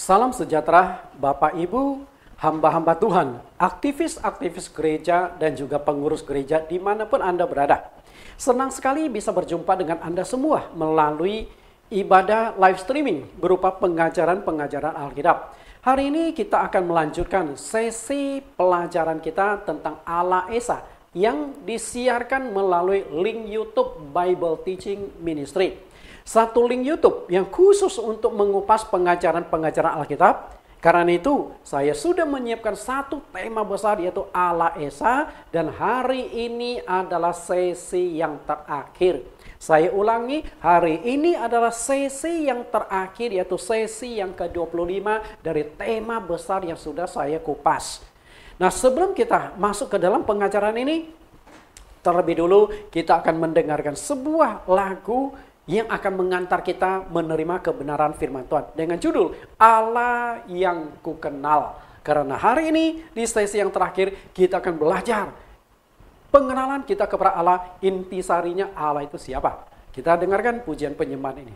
Salam sejahtera Bapak Ibu, hamba-hamba Tuhan, aktivis-aktivis gereja dan juga pengurus gereja dimanapun Anda berada. Senang sekali bisa berjumpa dengan Anda semua melalui ibadah live streaming berupa pengajaran-pengajaran Alkitab. Hari ini kita akan melanjutkan sesi pelajaran kita tentang Allah Esa yang disiarkan melalui link YouTube Bible Teaching Ministry. Satu link YouTube yang khusus untuk mengupas pengajaran-pengajaran Alkitab. Karena itu, saya sudah menyiapkan satu tema besar yaitu Allah Esa, dan hari ini adalah sesi yang terakhir. Saya ulangi, hari ini adalah sesi yang terakhir yaitu sesi yang ke-25 dari tema besar yang sudah saya kupas. Nah, sebelum kita masuk ke dalam pengajaran ini, terlebih dulu kita akan mendengarkan sebuah lagu yang akan mengantar kita menerima kebenaran firman Tuhan dengan judul Allah yang Kukenal. Karena hari ini di sesi yang terakhir kita akan belajar pengenalan kita kepada Allah, intisarinya Allah itu siapa. Kita dengarkan pujian penyembahan ini.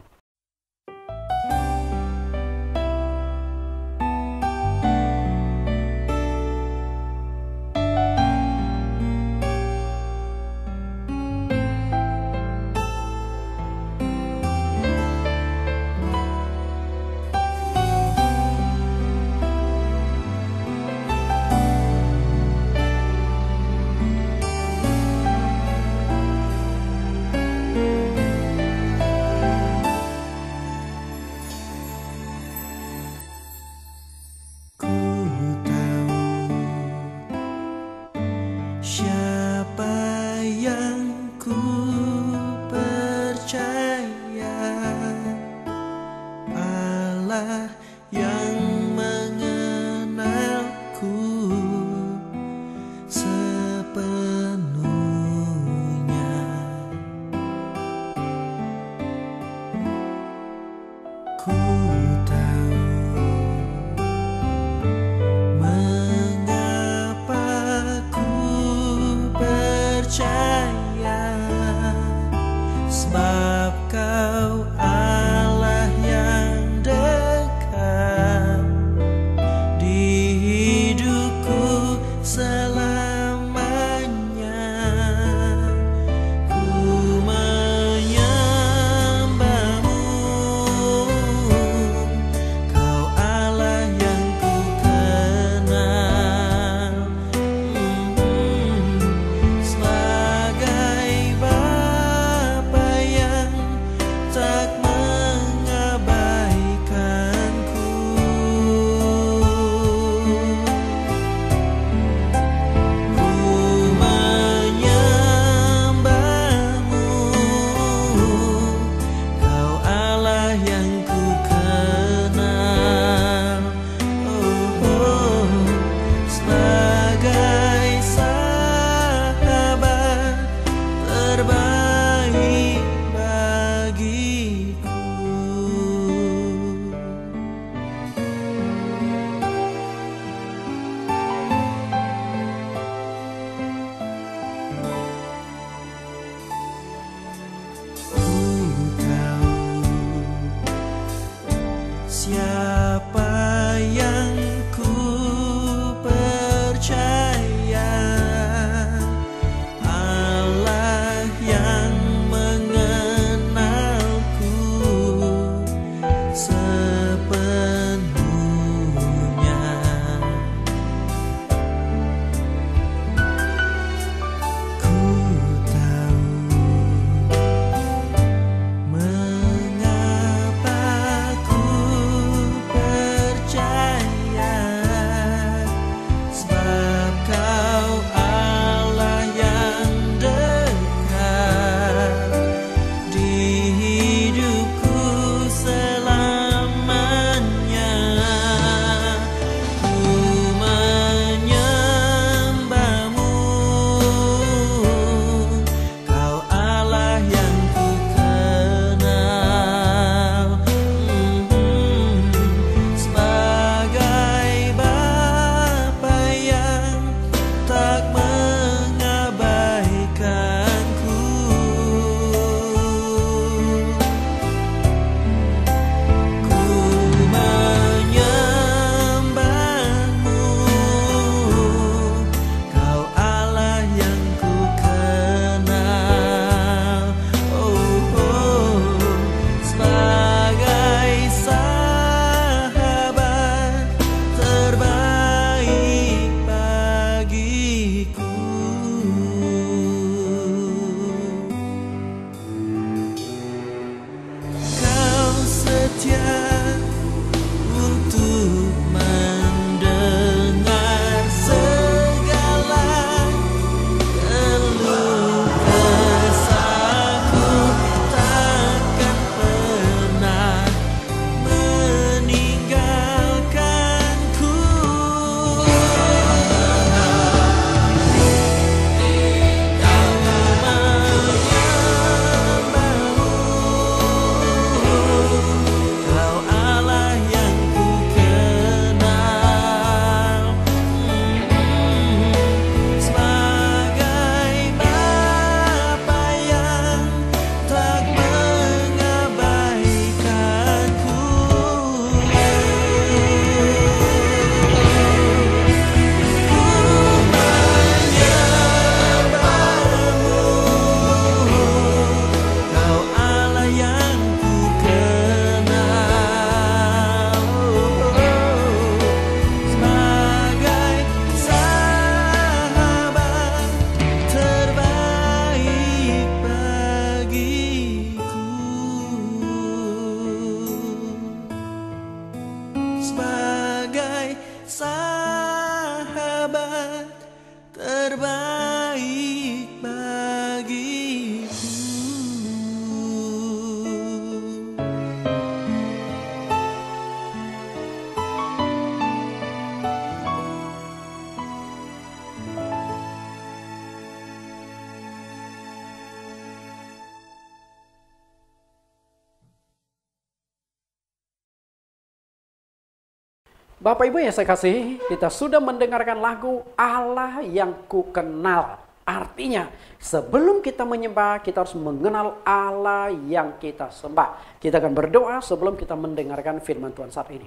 Bapak Ibu yang saya kasih, kita sudah mendengarkan lagu Allah yang ku kenal. Artinya, sebelum kita menyembah, kita harus mengenal Allah yang kita sembah. Kita akan berdoa sebelum kita mendengarkan firman Tuhan saat ini.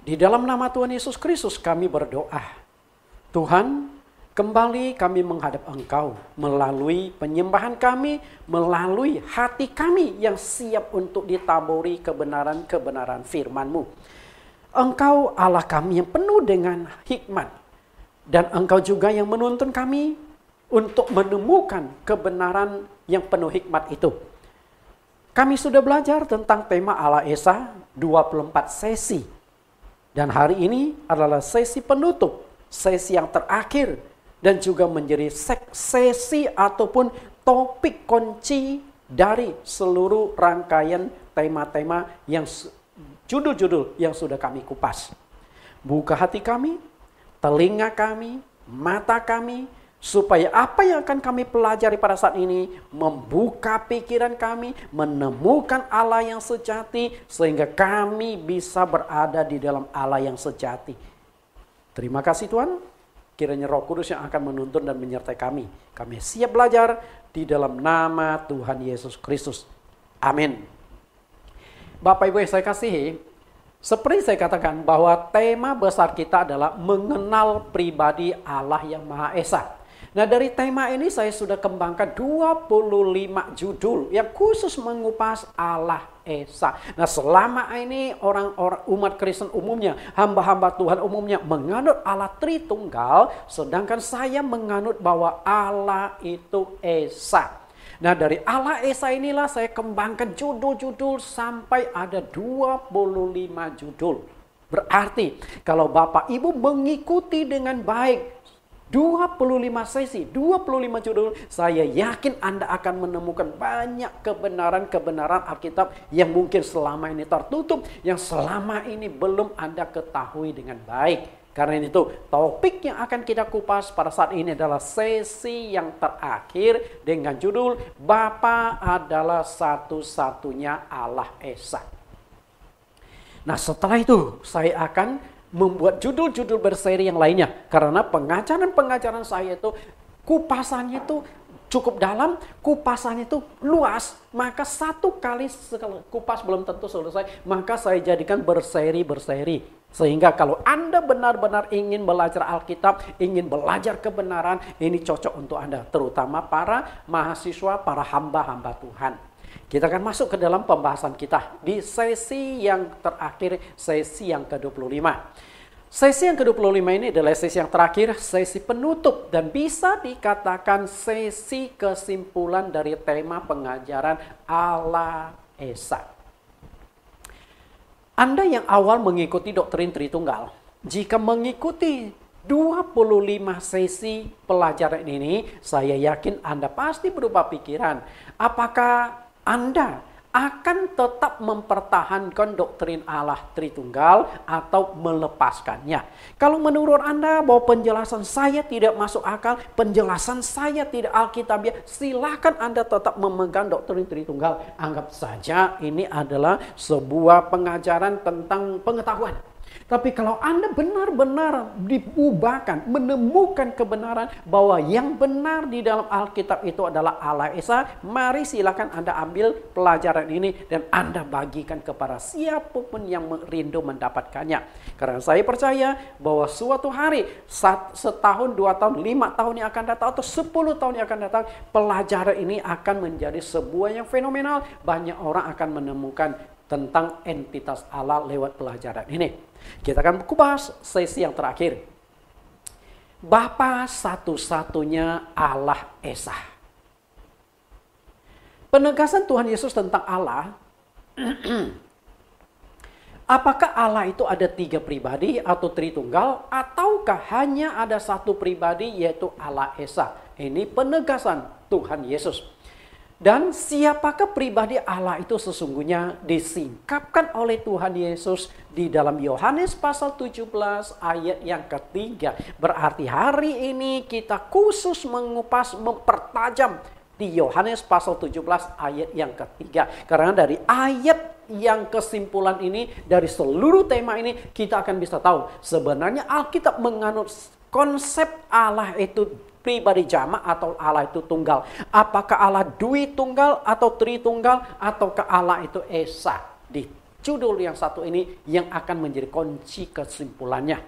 Di dalam nama Tuhan Yesus Kristus kami berdoa. Tuhan, kembali kami menghadap Engkau melalui penyembahan kami, melalui hati kami yang siap untuk ditaburi kebenaran-kebenaran firman-Mu. Engkau Allah kami yang penuh dengan hikmat. Dan Engkau juga yang menuntun kami untuk menemukan kebenaran yang penuh hikmat itu. Kami sudah belajar tentang tema Allah Esa 24 sesi. Dan hari ini adalah sesi penutup, sesi yang terakhir. Dan juga menjadi sesi ataupun topik kunci dari seluruh rangkaian tema-tema yang judul-judul yang sudah kami kupas. Buka hati kami, telinga kami, mata kami, supaya apa yang akan kami pelajari pada saat ini membuka pikiran kami, menemukan Allah yang sejati, sehingga kami bisa berada di dalam Allah yang sejati. Terima kasih Tuhan, kiranya Roh Kudus yang akan menuntun dan menyertai kami. Kami siap belajar di dalam nama Tuhan Yesus Kristus. Amin. Bapak Ibu yang saya kasihi, seperti saya katakan bahwa tema besar kita adalah mengenal pribadi Allah yang Maha Esa. Nah, dari tema ini saya sudah kembangkan 25 judul yang khusus mengupas Allah Esa. Nah, selama ini orang-orang umat Kristen umumnya, hamba-hamba Tuhan umumnya menganut Allah Tritunggal, sedangkan saya menganut bahwa Allah itu Esa. Nah, dari Allah Esa inilah saya kembangkan judul-judul sampai ada 25 judul. Berarti kalau Bapak Ibu mengikuti dengan baik 25 sesi, 25 judul, saya yakin Anda akan menemukan banyak kebenaran-kebenaran Alkitab yang mungkin selama ini tertutup, yang selama ini belum Anda ketahui dengan baik. Karena itu topik yang akan kita kupas pada saat ini adalah sesi yang terakhir dengan judul Bapa adalah satu-satunya Allah Esa. Nah, setelah itu saya akan membuat judul-judul berseri yang lainnya. Karena pengajaran-pengajaran saya itu kupasannya itu cukup dalam, kupasannya itu luas. Maka satu kali kupas belum tentu selesai, maka saya jadikan berseri-berseri. Sehingga kalau Anda benar-benar ingin belajar Alkitab, ingin belajar kebenaran, ini cocok untuk Anda. Terutama para mahasiswa, para hamba-hamba Tuhan. Kita akan masuk ke dalam pembahasan kita di sesi yang terakhir, sesi yang ke-25. Sesi yang ke-25 ini adalah sesi yang terakhir, sesi penutup. Dan bisa dikatakan sesi kesimpulan dari tema pengajaran Allah Esa. Anda yang awal mengikuti doktrin Tritunggal, jika mengikuti 25 sesi pelajaran ini, saya yakin Anda pasti berubah pikiran. Apakah Anda akan tetap mempertahankan doktrin Allah Tritunggal atau melepaskannya? Kalau menurut Anda bahwa penjelasan saya tidak masuk akal, penjelasan saya tidak alkitabiah, silakan Anda tetap memegang doktrin Tritunggal. Anggap saja ini adalah sebuah pengajaran tentang pengetahuan. Tapi kalau Anda benar-benar diubahkan, menemukan kebenaran bahwa yang benar di dalam Alkitab itu adalah Allah Esa, mari silakan Anda ambil pelajaran ini dan Anda bagikan kepada siapapun yang rindu mendapatkannya. Karena saya percaya bahwa suatu hari, setahun, 2 tahun, 5 tahun yang akan datang, atau 10 tahun yang akan datang, pelajaran ini akan menjadi sebuah yang fenomenal. Banyak orang akan menemukan tentang entitas Allah lewat pelajaran ini. Kita akan kupas sesi yang terakhir. Bapa satu-satunya Allah Esa. Penegasan Tuhan Yesus tentang Allah. Apakah Allah itu ada 3 pribadi atau Tritunggal, ataukah hanya ada satu pribadi yaitu Allah Esa? Ini penegasan Tuhan Yesus. Dan siapakah pribadi Allah itu sesungguhnya disingkapkan oleh Tuhan Yesus di dalam Yohanes pasal 17 ayat yang ketiga. Berarti hari ini kita khusus mengupas, mempertajam di Yohanes pasal 17 ayat yang ketiga. Karena dari ayat yang kesimpulan ini, dari seluruh tema ini, kita akan bisa tahu sebenarnya Alkitab menganut konsep Allah itu pribadi jamak atau Allah itu tunggal. Apakah Allah Dwi Tunggal atau Tritunggal, ataukah Allah itu Esa? Di judul yang satu ini yang akan menjadi kunci kesimpulannya.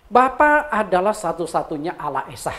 Bapa adalah satu-satunya Allah Esa.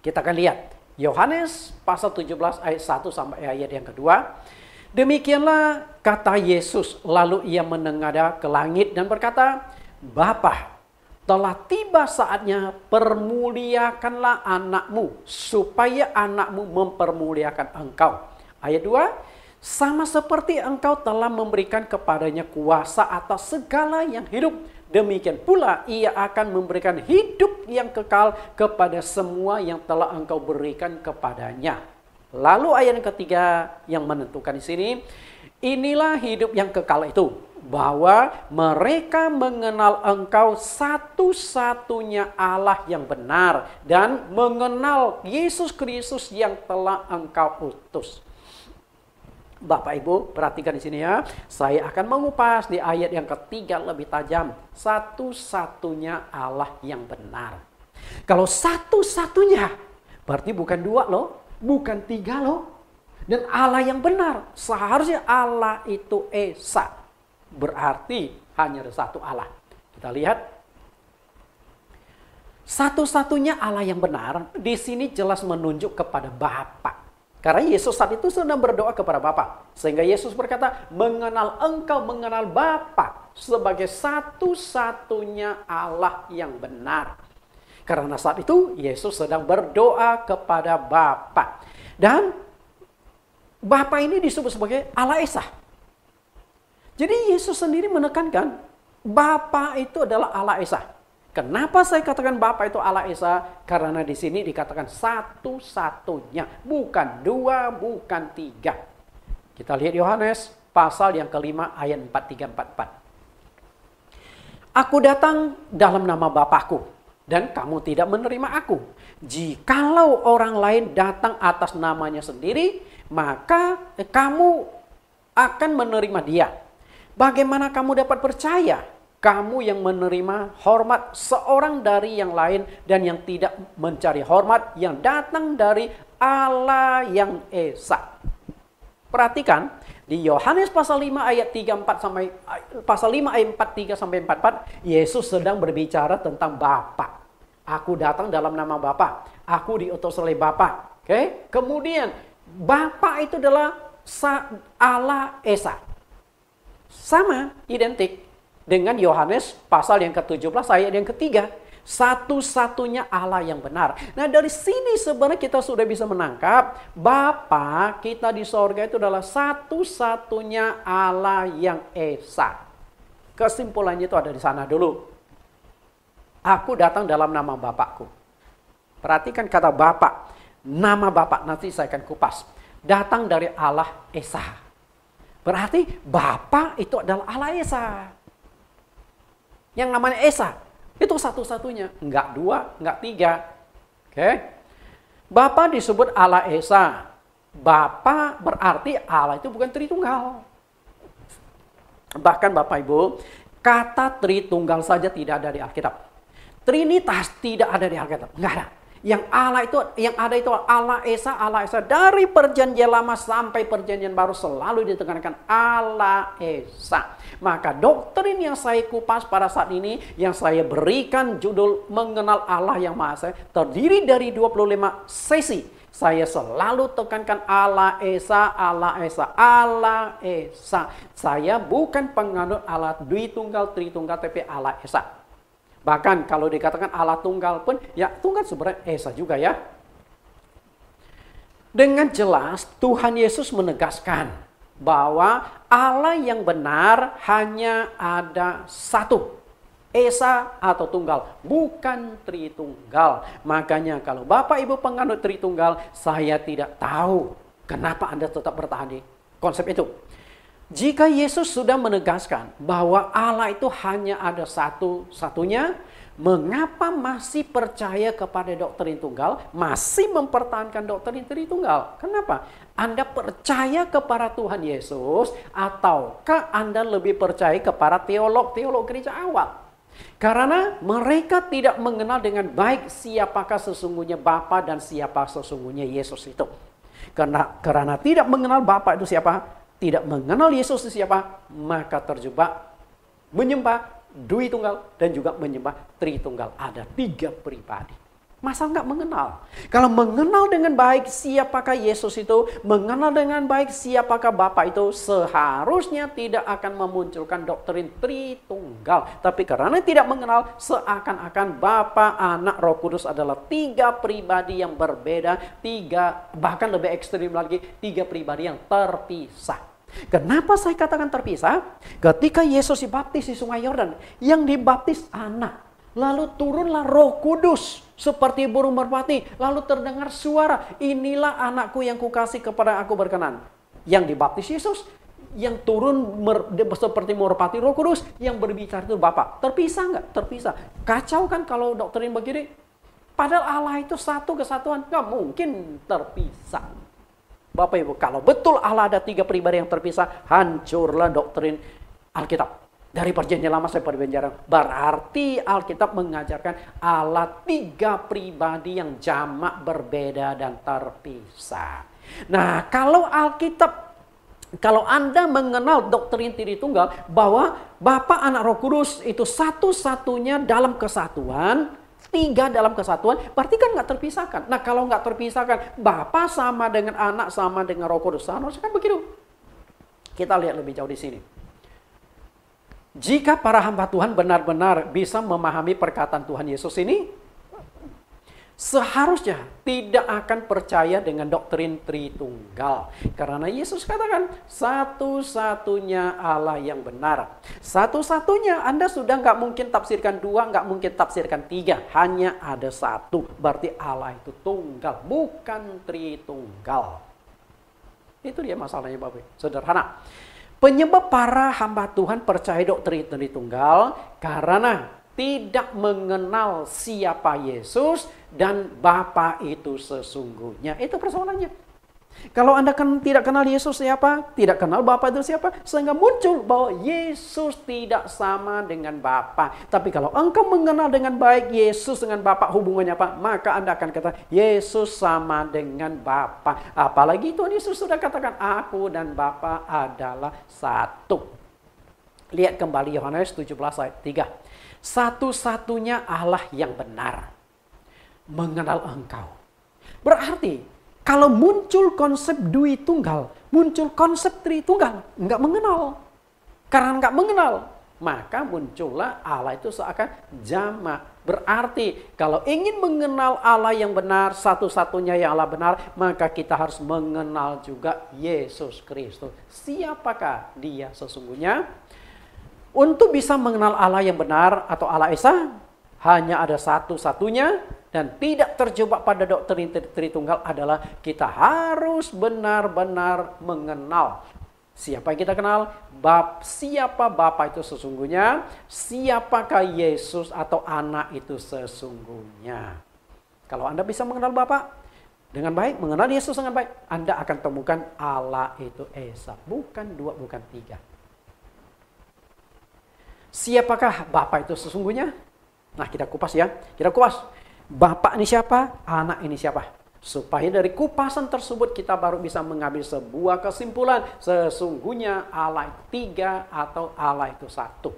Kita akan lihat Yohanes pasal 17 ayat 1 sampai ayat yang kedua. Demikianlah kata Yesus, lalu ia menengadah ke langit dan berkata, Bapa, telah tiba saatnya, permuliakanlah anakmu, supaya anakmu mempermuliakan engkau. Ayat 2, sama seperti engkau telah memberikan kepadanya kuasa atas segala yang hidup, demikian pula ia akan memberikan hidup yang kekal kepada semua yang telah engkau berikan kepadanya. Lalu ayat yang ketiga yang menentukan di sini, inilah hidup yang kekal itu, bahwa mereka mengenal engkau satu-satunya Allah yang benar dan mengenal Yesus Kristus yang telah engkau utus. Bapak Ibu, perhatikan di sini ya. Saya akan mengupas di ayat yang ketiga lebih tajam. Satu-satunya Allah yang benar. Kalau satu-satunya, berarti bukan dua loh, bukan tiga loh. Dan Allah yang benar, seharusnya Allah itu Esa. Berarti hanya ada satu Allah. Kita lihat. Satu-satunya Allah yang benar, di sini jelas menunjuk kepada Bapa. Karena Yesus saat itu sedang berdoa kepada Bapa. Sehingga Yesus berkata, mengenal engkau, mengenal Bapa sebagai satu-satunya Allah yang benar. Karena saat itu Yesus sedang berdoa kepada Bapa. Dan Bapa ini disebut sebagai Allah Esa. Jadi Yesus sendiri menekankan Bapa itu adalah Allah Esa. Kenapa saya katakan Bapa itu Allah Esa? Karena di sini dikatakan satu-satunya, bukan dua, bukan tiga. Kita lihat Yohanes pasal yang kelima ayat 43-44. Aku datang dalam nama Bapakku dan kamu tidak menerima aku. Jikalau orang lain datang atas namanya sendiri, maka kamu akan menerima dia. Bagaimana kamu dapat percaya? Kamu yang menerima hormat seorang dari yang lain dan yang tidak mencari hormat yang datang dari Allah yang Esa. Perhatikan di Yohanes pasal 5 ayat 34 sampai pasal 5 ayat 43 sampai 44, Yesus sedang berbicara tentang Bapa. Aku datang dalam nama Bapa. Aku diutus oleh Bapa. Oke? Kemudian Bapa itu adalah Allah Esa. Sama, identik dengan Yohanes pasal yang ke-17 ayat yang ketiga. Satu-satunya Allah yang benar. Nah dari sini sebenarnya kita sudah bisa menangkap Bapa kita di sorga itu adalah satu-satunya Allah yang Esa. Kesimpulannya itu ada di sana dulu. Aku datang dalam nama Bapakku. Perhatikan kata Bapa. Nama Bapa nanti saya akan kupas. Datang dari Allah Esa. Berarti Bapa itu adalah Allah Esa. Yang namanya Esa, itu satu-satunya. Enggak dua, enggak tiga. Oke. Bapa disebut Allah Esa. Bapa berarti Allah itu bukan Tritunggal. Bahkan Bapak Ibu, kata Tritunggal saja tidak ada di Alkitab. Trinitas tidak ada di Alkitab. Enggak ada. Yang Allah itu, yang ada itu Allah Esa dari perjanjian lama sampai perjanjian baru selalu ditekankan Allah Esa. Maka doktrin yang saya kupas pada saat ini, yang saya berikan judul Mengenal Allah yang Maha Esa, terdiri dari 25 sesi. Saya selalu tekankan Allah Esa, Allah Esa, Allah Esa. Saya bukan penganut Allah Dwi Tunggal, Tritunggal, tapi Allah Esa. Bahkan kalau dikatakan Allah tunggal pun, ya tunggal sebenarnya Esa juga ya. Dengan jelas Tuhan Yesus menegaskan bahwa Allah yang benar hanya ada satu. Esa atau tunggal, bukan Tritunggal. Makanya kalau Bapak Ibu penganut Tritunggal, saya tidak tahu kenapa Anda tetap bertahan di konsep itu. Jika Yesus sudah menegaskan bahwa Allah itu hanya ada satu-satunya, Mengapa masih percaya kepada doktrin tunggal? Masih mempertahankan doktrin Tritunggal? Kenapa? Anda percaya kepada Tuhan Yesus ataukah Anda lebih percaya kepada teolog gereja awal? Karena mereka tidak mengenal dengan baik siapakah sesungguhnya Bapa dan siapa sesungguhnya Yesus itu. Karena tidak mengenal Bapa itu siapa, tidak mengenal Yesus itu siapa, maka terjebak menyembah Dui Tunggal dan juga menyembah Tritunggal. Ada 3 pribadi. Masa nggak mengenal? Kalau mengenal dengan baik siapakah Yesus itu, mengenal dengan baik siapakah Bapa itu, seharusnya tidak akan memunculkan doktrin Tritunggal. Tapi karena tidak mengenal, seakan-akan Bapa, Anak, Roh Kudus adalah 3 pribadi yang berbeda, 3 bahkan lebih ekstrim lagi, 3 pribadi yang terpisah. Kenapa saya katakan terpisah? Ketika Yesus dibaptis di Sungai Yordan, yang dibaptis anak, lalu turunlah Roh Kudus seperti burung merpati, lalu terdengar suara, inilah anakku yang kukasih kepada aku berkenan. Yang dibaptis Yesus, yang turun seperti merpati Roh Kudus, yang berbicara itu Bapa. Terpisah nggak? Terpisah. Kacau kan kalau doktrin begini? Padahal Allah itu satu kesatuan, nggak mungkin terpisah. Bapak Ibu, kalau betul Allah ada 3 pribadi yang terpisah, hancurlah doktrin Alkitab. Dari perjanjian lama sampai perjanjian baru. Berarti Alkitab mengajarkan Allah 3 pribadi yang jamak, berbeda dan terpisah. Nah, kalau Anda mengenal doktrin Tritunggal bahwa Bapa, Anak, Roh Kudus itu satu-satunya dalam kesatuan, 3 dalam kesatuan, berarti kan nggak terpisahkan. Nah, kalau nggak terpisahkan, Bapa sama dengan Anak sama dengan Roh Kudus, harusnya kan begitu. Kita lihat lebih jauh di sini. Jika para hamba Tuhan benar-benar bisa memahami perkataan Tuhan Yesus ini, seharusnya tidak akan percaya dengan doktrin Tritunggal. Karena Yesus katakan, satu-satunya Allah yang benar. Satu-satunya, Anda sudah nggak mungkin tafsirkan 2, nggak mungkin tafsirkan 3. Hanya ada 1. Berarti Allah itu tunggal, bukan Tritunggal. Itu dia masalahnya Bapak. Sederhana. Penyebab para hamba Tuhan percaya doktrin Tritunggal karena tidak mengenal siapa Yesus dan Bapa itu sesungguhnya. Itu persoalannya. Kalau Anda tidak kenal Yesus siapa, tidak kenal Bapa itu siapa, sehingga muncul bahwa Yesus tidak sama dengan Bapa. Tapi kalau engkau mengenal dengan baik Yesus dengan Bapa hubungannya apa, maka Anda akan kata Yesus sama dengan Bapa. Apalagi Tuhan Yesus sudah katakan, aku dan Bapa adalah satu. Lihat kembali Yohanes 17 ayat 3. Satu-satunya Allah yang benar mengenal engkau. Berarti kalau muncul konsep Dui Tunggal, muncul konsep Tritunggal, nggak mengenal. Karena nggak mengenal, maka muncullah Allah itu seakan jamak. Berarti kalau ingin mengenal Allah yang benar, satu-satunya yang Allah benar, maka kita harus mengenal juga Yesus Kristus. Siapakah dia sesungguhnya? Untuk bisa mengenal Allah yang benar atau Allah Esa, hanya ada satu-satunya dan tidak terjebak pada doktrin Tritunggal adalah kita harus benar-benar mengenal siapa yang kita kenal, siapa Bapa itu sesungguhnya, siapakah Yesus atau Anak itu sesungguhnya. Kalau Anda bisa mengenal Bapa dengan baik, mengenal Yesus dengan baik, Anda akan temukan Allah itu Esa, bukan 2, bukan 3. Siapakah Bapa itu sesungguhnya? Nah, kita kupas ya. Kita kupas. Bapa ini siapa? Anak ini siapa? Supaya dari kupasan tersebut kita baru bisa mengambil sebuah kesimpulan. Sesungguhnya Allah itu 3 atau Allah itu 1.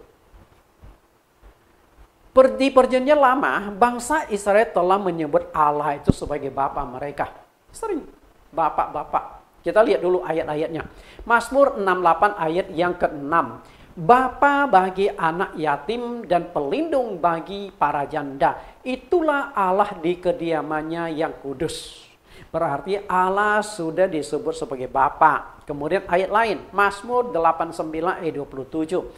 Di perjanjian lama, bangsa Israel telah menyebut Allah itu sebagai Bapa mereka. Sering. Bapak. Kita lihat dulu ayat-ayatnya. Mazmur 68 ayat yang ke-6. Bapa bagi anak yatim dan pelindung bagi para janda. Itulah Allah di kediamannya yang kudus. Berarti Allah sudah disebut sebagai Bapa. Kemudian ayat lain, Mazmur 89 ayat 27.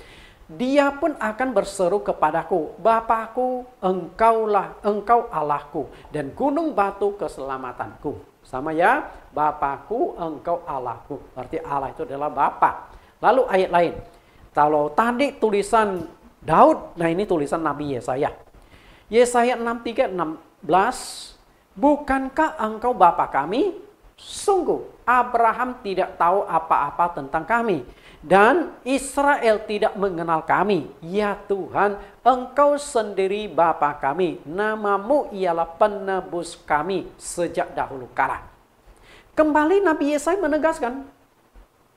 Dia pun akan berseru kepadaku, Bapakku, engkau Allahku, dan gunung batu keselamatanku. Sama ya, Bapakku, engkau Allahku. Berarti Allah itu adalah Bapa. Lalu ayat lain. Kalau tadi tulisan Daud, nah ini tulisan Nabi Yesaya. Yesaya 63:16, bukankah engkau Bapa kami? Sungguh Abraham tidak tahu apa-apa tentang kami, dan Israel tidak mengenal kami. Ya Tuhan, engkau sendiri Bapa kami, namamu ialah penebus kami sejak dahulu kala. Kembali Nabi Yesaya menegaskan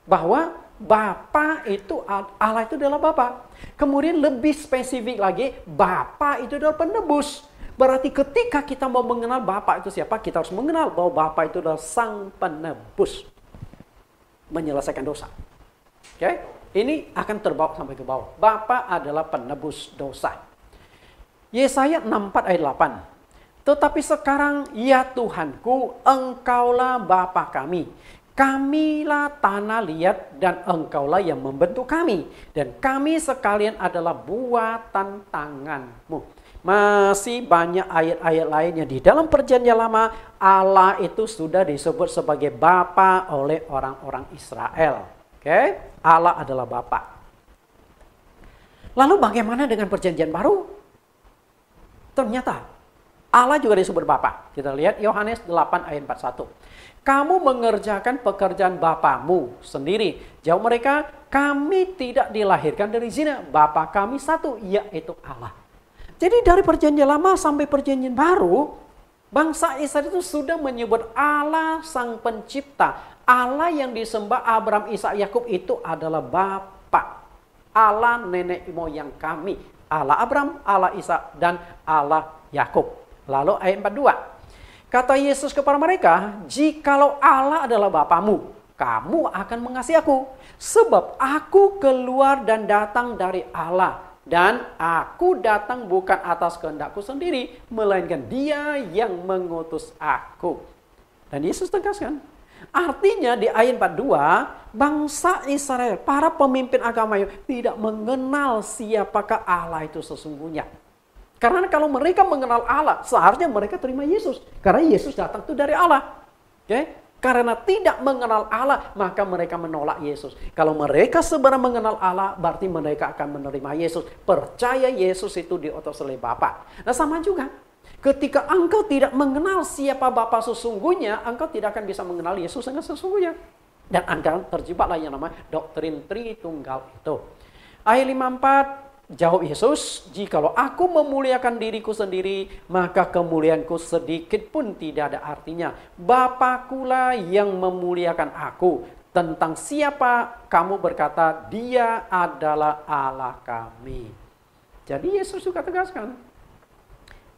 bahwa Bapa itu, Allah itu adalah Bapa. Kemudian lebih spesifik lagi, Bapa itu adalah penebus. Berarti ketika kita mau mengenal Bapa itu siapa, kita harus mengenal bahwa Bapa itu adalah sang penebus. Menyelesaikan dosa. Oke? Ini akan terbawa sampai ke bawah. Bapa adalah penebus dosa. Yesaya 64 ayat 8. Tetapi sekarang, ya Tuhanku, engkaulah Bapa kami. Kamilah tanah liat dan engkaulah yang membentuk kami. Dan kami sekalian adalah buatan tanganmu. Masih banyak ayat-ayat lainnya. Di dalam perjanjian lama, Allah itu sudah disebut sebagai Bapa oleh orang-orang Israel. Oke? Allah adalah Bapa. Lalu bagaimana dengan perjanjian baru? Ternyata Allah juga disebut Bapa. Kita lihat Yohanes 8 ayat 41. Kamu mengerjakan pekerjaan Bapamu sendiri. Jawab mereka, kami tidak dilahirkan dari zina. Bapa kami satu, yaitu Allah. Jadi dari perjanjian lama sampai perjanjian baru, bangsa Israel itu sudah menyebut Allah sang pencipta. Allah yang disembah Abraham, Ishak, Yakub itu adalah Bapa. Allah nenek moyang kami. Allah Abraham, Allah Ishak, dan Allah Yakub. Lalu ayat 42. Kata Yesus kepada mereka, jikalau Allah adalah Bapamu, kamu akan mengasihi aku. Sebab aku keluar dan datang dari Allah. Dan aku datang bukan atas kehendakku sendiri, melainkan Dia yang mengutus aku. Dan Yesus tegaskan. Artinya di ayat 42, bangsa Israel, para pemimpin agama itu tidak mengenal siapakah Allah itu sesungguhnya. Karena kalau mereka mengenal Allah, seharusnya mereka terima Yesus. Karena Yesus datang itu dari Allah. Oke? Karena tidak mengenal Allah, maka mereka menolak Yesus. Kalau mereka sebenarnya mengenal Allah, berarti mereka akan menerima Yesus. Percaya Yesus itu diutus oleh Bapa. Nah sama juga, ketika engkau tidak mengenal siapa Bapa sesungguhnya, engkau tidak akan bisa mengenal Yesus dengan sesungguhnya. Dan engkau terjebaklah yang namanya doktrin Tritunggal itu. Ayat 54. Jawab Yesus, jikalau aku memuliakan diriku sendiri, maka kemuliaanku sedikit pun tidak ada artinya. Bapakulah yang memuliakan aku. Tentang siapa kamu berkata, Dia adalah Allah kami. Jadi Yesus juga tegaskan.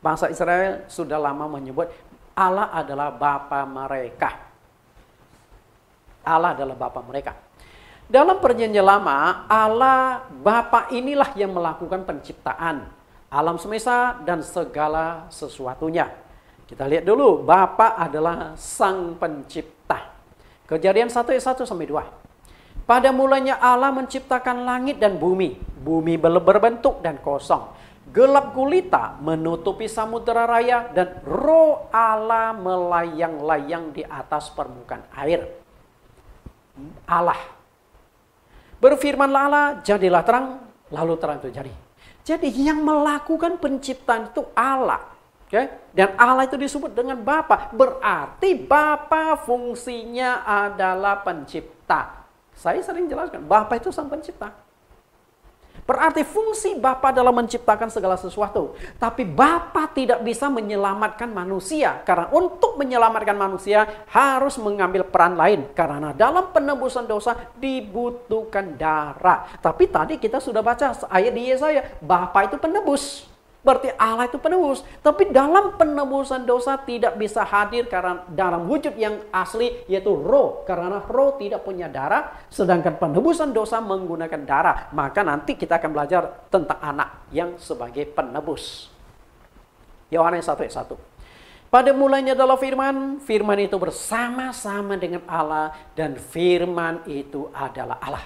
Bangsa Israel sudah lama menyebut Allah adalah Bapa mereka. Allah adalah Bapa mereka. Dalam perjanjian lama, Allah Bapa inilah yang melakukan penciptaan alam semesta dan segala sesuatunya. Kita lihat dulu, Bapa adalah sang pencipta. Kejadian 1 ayat 1 sampai 2. Pada mulanya Allah menciptakan langit dan bumi. Bumi berbentuk dan kosong. Gelap gulita menutupi samudera raya dan roh Allah melayang-layang di atas permukaan air. Allah. Berfirmanlah Allah, jadilah terang, lalu terang itu jadi. Jadi yang melakukan penciptaan itu Allah. Okay? Dan Allah itu disebut dengan Bapa. Berarti Bapa fungsinya adalah pencipta. Saya sering jelaskan, Bapa itu sang pencipta. Berarti fungsi Bapa dalam menciptakan segala sesuatu. Tapi Bapa tidak bisa menyelamatkan manusia. Karena untuk menyelamatkan manusia harus mengambil peran lain. Karena dalam penebusan dosa dibutuhkan darah. Tapi tadi kita sudah baca ayat di Yesaya. Bapa itu penebus. Berarti Allah itu penebus. Tapi dalam penebusan dosa tidak bisa hadir karena dalam wujud yang asli yaitu roh. Karena roh tidak punya darah. Sedangkan penebusan dosa menggunakan darah. Maka nanti kita akan belajar tentang anak yang sebagai penebus. Yohanes 1 ayat 1. Pada mulanya adalah firman. Firman itu bersama-sama dengan Allah. Dan firman itu adalah Allah.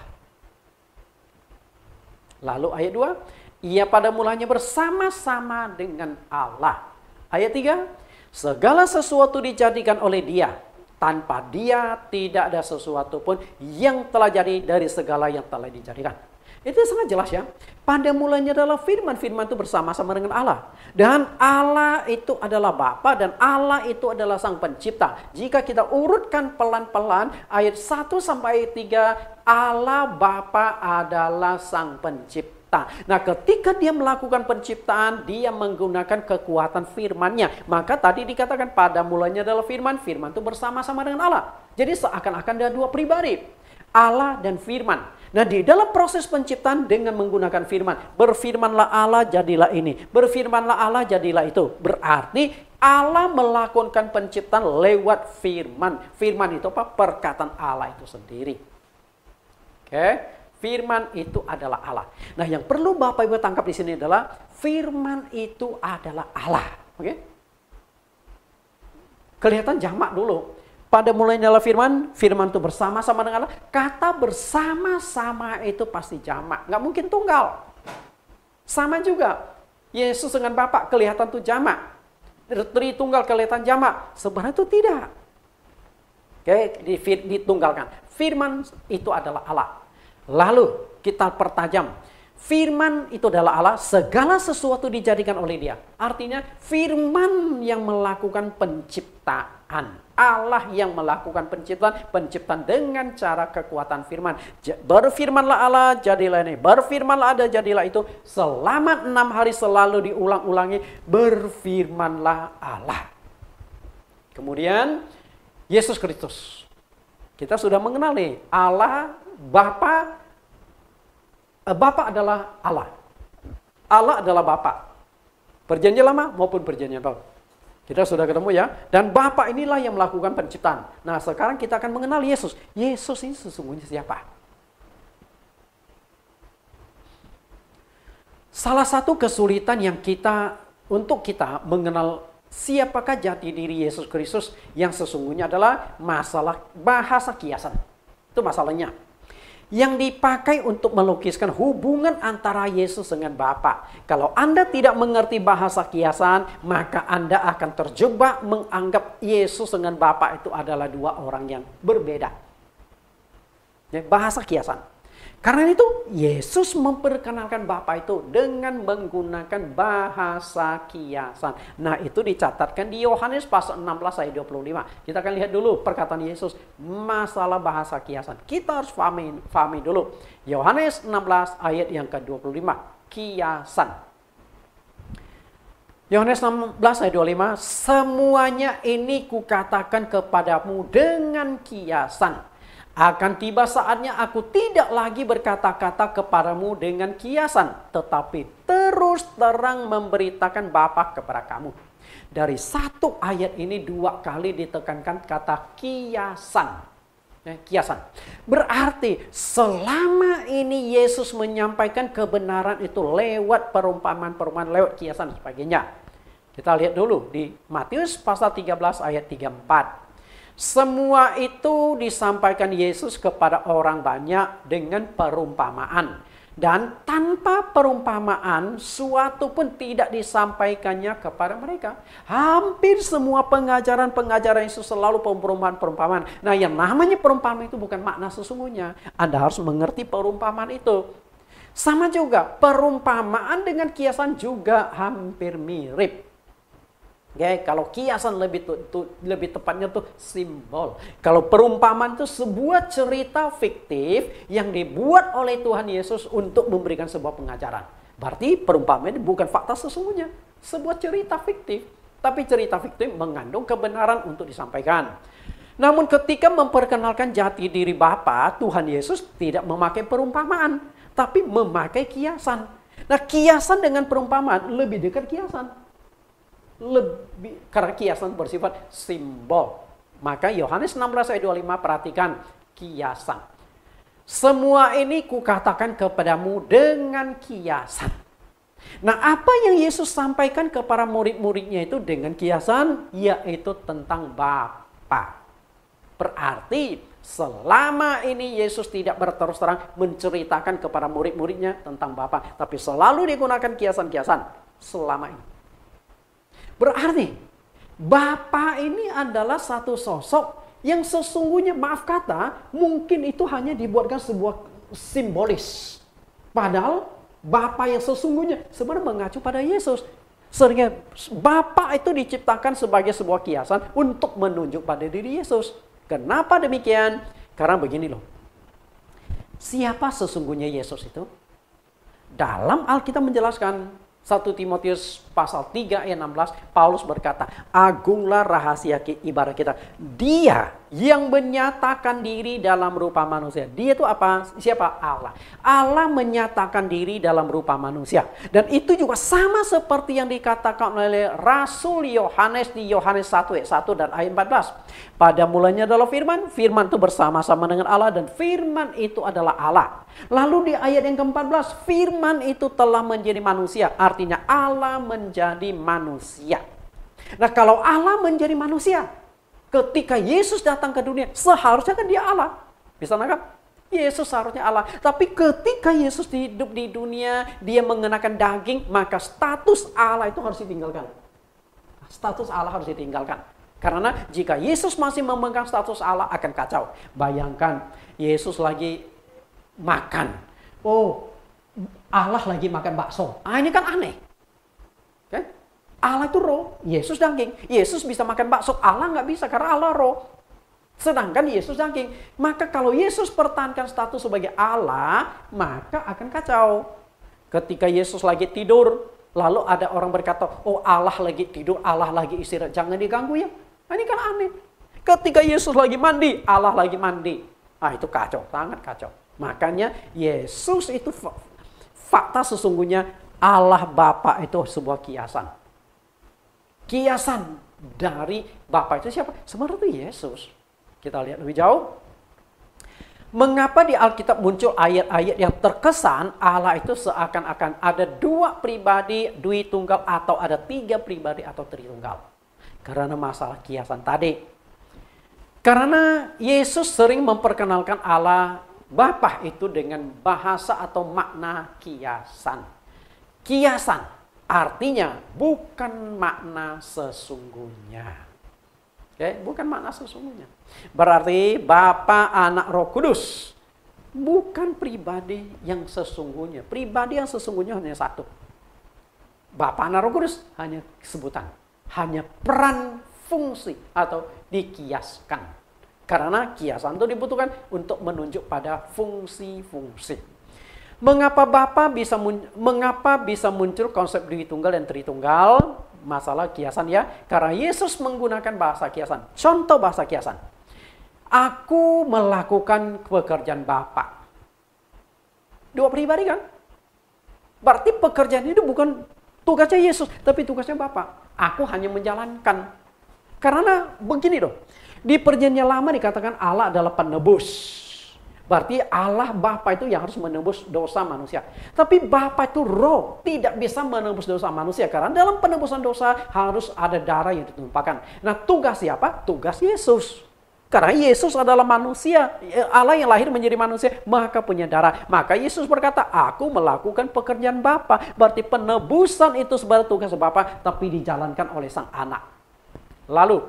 Lalu ayat 2. Ia pada mulanya bersama-sama dengan Allah. Ayat 3. Segala sesuatu dijadikan oleh Dia. Tanpa Dia tidak ada sesuatu pun yang telah jadi dari segala yang telah dijadikan. Itu sangat jelas ya. Pada mulanya adalah firman. Firman itu bersama-sama dengan Allah. Dan Allah itu adalah Bapa dan Allah itu adalah Sang Pencipta. Jika kita urutkan pelan-pelan ayat 1 sampai ayat 3, Allah Bapa adalah Sang Pencipta. Nah, ketika dia melakukan penciptaan, dia menggunakan kekuatan firman-Nya. Maka tadi dikatakan pada mulanya adalah firman. Firman itu bersama-sama dengan Allah. Jadi seakan-akan ada dua pribadi. Allah dan firman. Nah, di dalam proses penciptaan dengan menggunakan firman. Berfirmanlah Allah, jadilah ini. Berfirmanlah Allah, jadilah itu. Berarti Allah melakukan penciptaan lewat firman. Firman itu apa? Perkataan Allah itu sendiri. Oke, firman itu adalah Allah. Nah, yang perlu Bapak Ibu tangkap di sini adalah firman itu adalah Allah. Oke? Kelihatan jamak dulu. Pada mulanya adalah firman, firman itu bersama-sama dengan Allah. Kata bersama-sama itu pasti jamak, nggak mungkin tunggal. Sama juga, Yesus dengan Bapa kelihatan itu jamak. Tritunggal kelihatan jamak, sebenarnya itu tidak. Oke, ditunggalkan. Firman itu adalah Allah. Lalu kita pertajam. Firman itu adalah Allah, segala sesuatu dijadikan oleh Dia. Artinya firman yang melakukan penciptaan. Allah yang melakukan penciptaan dengan cara kekuatan firman. Berfirmanlah Allah, jadilah ini. Berfirmanlah ada, jadilah itu. Selama 6 hari selalu diulang-ulangi. Berfirmanlah Allah. Kemudian Yesus Kristus. Kita sudah mengenali Allah, Bapa. Bapa adalah Allah. Allah adalah Bapa. Perjanjian lama maupun perjanjian baru. Kita sudah ketemu ya. Dan Bapa inilah yang melakukan penciptaan. Nah, sekarang kita akan mengenal Yesus. Yesus ini sesungguhnya siapa? Salah satu kesulitan yang untuk kita mengenal siapakah jati diri Yesus Kristus yang sesungguhnya adalah masalah bahasa kiasan. Itu masalahnya. Yang dipakai untuk melukiskan hubungan antara Yesus dengan Bapa. Kalau Anda tidak mengerti bahasa kiasan, maka Anda akan terjebak menganggap Yesus dengan Bapa itu adalah dua orang yang berbeda. Ya, bahasa kiasan. Karena itu Yesus memperkenalkan Bapa itu dengan menggunakan bahasa kiasan. Nah, itu dicatatkan di Yohanes pasal 16 ayat 25. Kita akan lihat dulu perkataan Yesus masalah bahasa kiasan. Kita harus pahami dulu. Yohanes 16 ayat yang ke-25. Kiasan. Yohanes 16 ayat 25. Semuanya ini kukatakan kepadamu dengan kiasan. Akan tiba saatnya aku tidak lagi berkata-kata kepadamu dengan kiasan, tetapi terus terang memberitakan Bapa kepada kamu. Dari satu ayat ini 2 kali ditekankan kata kiasan. Kiasan. Berarti selama ini Yesus menyampaikan kebenaran itu lewat perumpamaan-perumpamaan, lewat kiasan dan sebagainya. Kita lihat dulu di Matius pasal 13 ayat 34. Semua itu disampaikan Yesus kepada orang banyak dengan perumpamaan. Dan tanpa perumpamaan, suatu pun tidak disampaikannya kepada mereka. Hampir semua pengajaran-pengajaran Yesus selalu perumpamaan-perumpamaan. Nah, yang namanya perumpamaan itu bukan makna sesungguhnya. Anda harus mengerti perumpamaan itu. Sama juga, perumpamaan dengan kiasan juga hampir mirip. Oke, kalau kiasan lebih tepatnya tuh simbol. Kalau perumpamaan itu sebuah cerita fiktif yang dibuat oleh Tuhan Yesus untuk memberikan sebuah pengajaran. Berarti perumpamaan itu bukan fakta sesungguhnya, sebuah cerita fiktif. Tapi cerita fiktif mengandung kebenaran untuk disampaikan. Namun ketika memperkenalkan jati diri Bapa, Tuhan Yesus tidak memakai perumpamaan, tapi memakai kiasan. Nah, kiasan dengan perumpamaan lebih dekat kiasan. Karena kiasan bersifat simbol. Maka Yohanes 16 ayat 25 perhatikan kiasan. Semua ini kukatakan kepadamu dengan kiasan. Nah, apa yang Yesus sampaikan kepada murid-muridnya itu dengan kiasan, yaitu tentang Bapa. Berarti selama ini Yesus tidak berterus terang menceritakan kepada murid-muridnya tentang Bapa, tapi selalu digunakan kiasan-kiasan selama ini. Berarti Bapa ini adalah satu sosok yang sesungguhnya, maaf kata, mungkin itu hanya dibuatkan sebuah simbolis. Padahal Bapa yang sesungguhnya sebenarnya mengacu pada Yesus. Sehingga Bapa itu diciptakan sebagai sebuah kiasan untuk menunjuk pada diri Yesus. Kenapa demikian? Karena begini loh. Siapa sesungguhnya Yesus itu? Dalam Alkitab menjelaskan 1 Timotius pasal 3 ayat 16, Paulus berkata, agunglah rahasia ibadah kita. Dia yang menyatakan diri dalam rupa manusia. Dia itu apa? Siapa? Allah. Allah menyatakan diri dalam rupa manusia. Dan itu juga sama seperti yang dikatakan oleh Rasul Yohanes di Yohanes 1 ayat 1 dan ayat 14. Pada mulanya adalah firman, firman itu bersama-sama dengan Allah dan firman itu adalah Allah. Lalu di ayat yang ke-14, firman itu telah menjadi manusia. Artinya Allah menjadi manusia. Nah kalau Allah menjadi manusia, ketika Yesus datang ke dunia, seharusnya kan dia Allah. Bisa nangkap? Yesus seharusnya Allah. Tapi ketika Yesus hidup di dunia, dia mengenakan daging, maka status Allah itu harus ditinggalkan. Status Allah harus ditinggalkan. Karena jika Yesus masih memegang status Allah akan kacau. Bayangkan Yesus lagi makan. Oh, Allah lagi makan bakso. Ini kan aneh. Okay? Allah itu roh, Yesus daging. Yesus bisa makan bakso, Allah nggak bisa karena Allah roh. Sedangkan Yesus daging. Maka kalau Yesus pertahankan status sebagai Allah, maka akan kacau. Ketika Yesus lagi tidur, lalu ada orang berkata, oh Allah lagi tidur, Allah lagi istirahat, jangan diganggu ya. Ini kan aneh. Ketika Yesus lagi mandi, Allah lagi mandi. Itu kacau, sangat kacau. Makanya Yesus itu fakta sesungguhnya Allah Bapa itu sebuah kiasan. Kiasan dari Bapa itu siapa? Sebenarnya itu Yesus. Kita lihat lebih jauh. Mengapa di Alkitab muncul ayat-ayat yang terkesan Allah itu seakan-akan ada dua pribadi, dui tunggal, atau ada tiga pribadi atau tritunggal? Karena masalah kiasan tadi. Karena Yesus sering memperkenalkan Allah Bapa itu dengan bahasa atau makna kiasan. Kiasan artinya bukan makna sesungguhnya. Oke, bukan makna sesungguhnya. Berarti Bapa, Anak, Roh Kudus bukan pribadi yang sesungguhnya. Pribadi yang sesungguhnya hanya satu. Bapa, Anak, Roh Kudus hanya sebutan. Hanya peran fungsi atau dikiaskan. Karena kiasan itu dibutuhkan untuk menunjuk pada fungsi-fungsi. Mengapa bisa muncul konsep Dwi Tunggal dan Tritunggal? Masalah kiasan ya. Karena Yesus menggunakan bahasa kiasan. Contoh bahasa kiasan. Aku melakukan pekerjaan Bapa. Dua pribadi kan? Berarti pekerjaan itu bukan tugasnya Yesus, tapi tugasnya Bapa. Aku hanya menjalankan. Karena begini dong. Di perjanjian lama dikatakan Allah adalah penebus. Berarti Allah Bapa itu yang harus menebus dosa manusia. Tapi Bapa itu roh, tidak bisa menebus dosa manusia. Karena dalam penebusan dosa harus ada darah yang ditumpahkan. Nah tugas siapa? Tugas Yesus. Karena Yesus adalah manusia. Allah yang lahir menjadi manusia, maka punya darah. Maka Yesus berkata, aku melakukan pekerjaan Bapa. Berarti penebusan itu sebagai tugas Bapa, tapi dijalankan oleh sang anak. Lalu,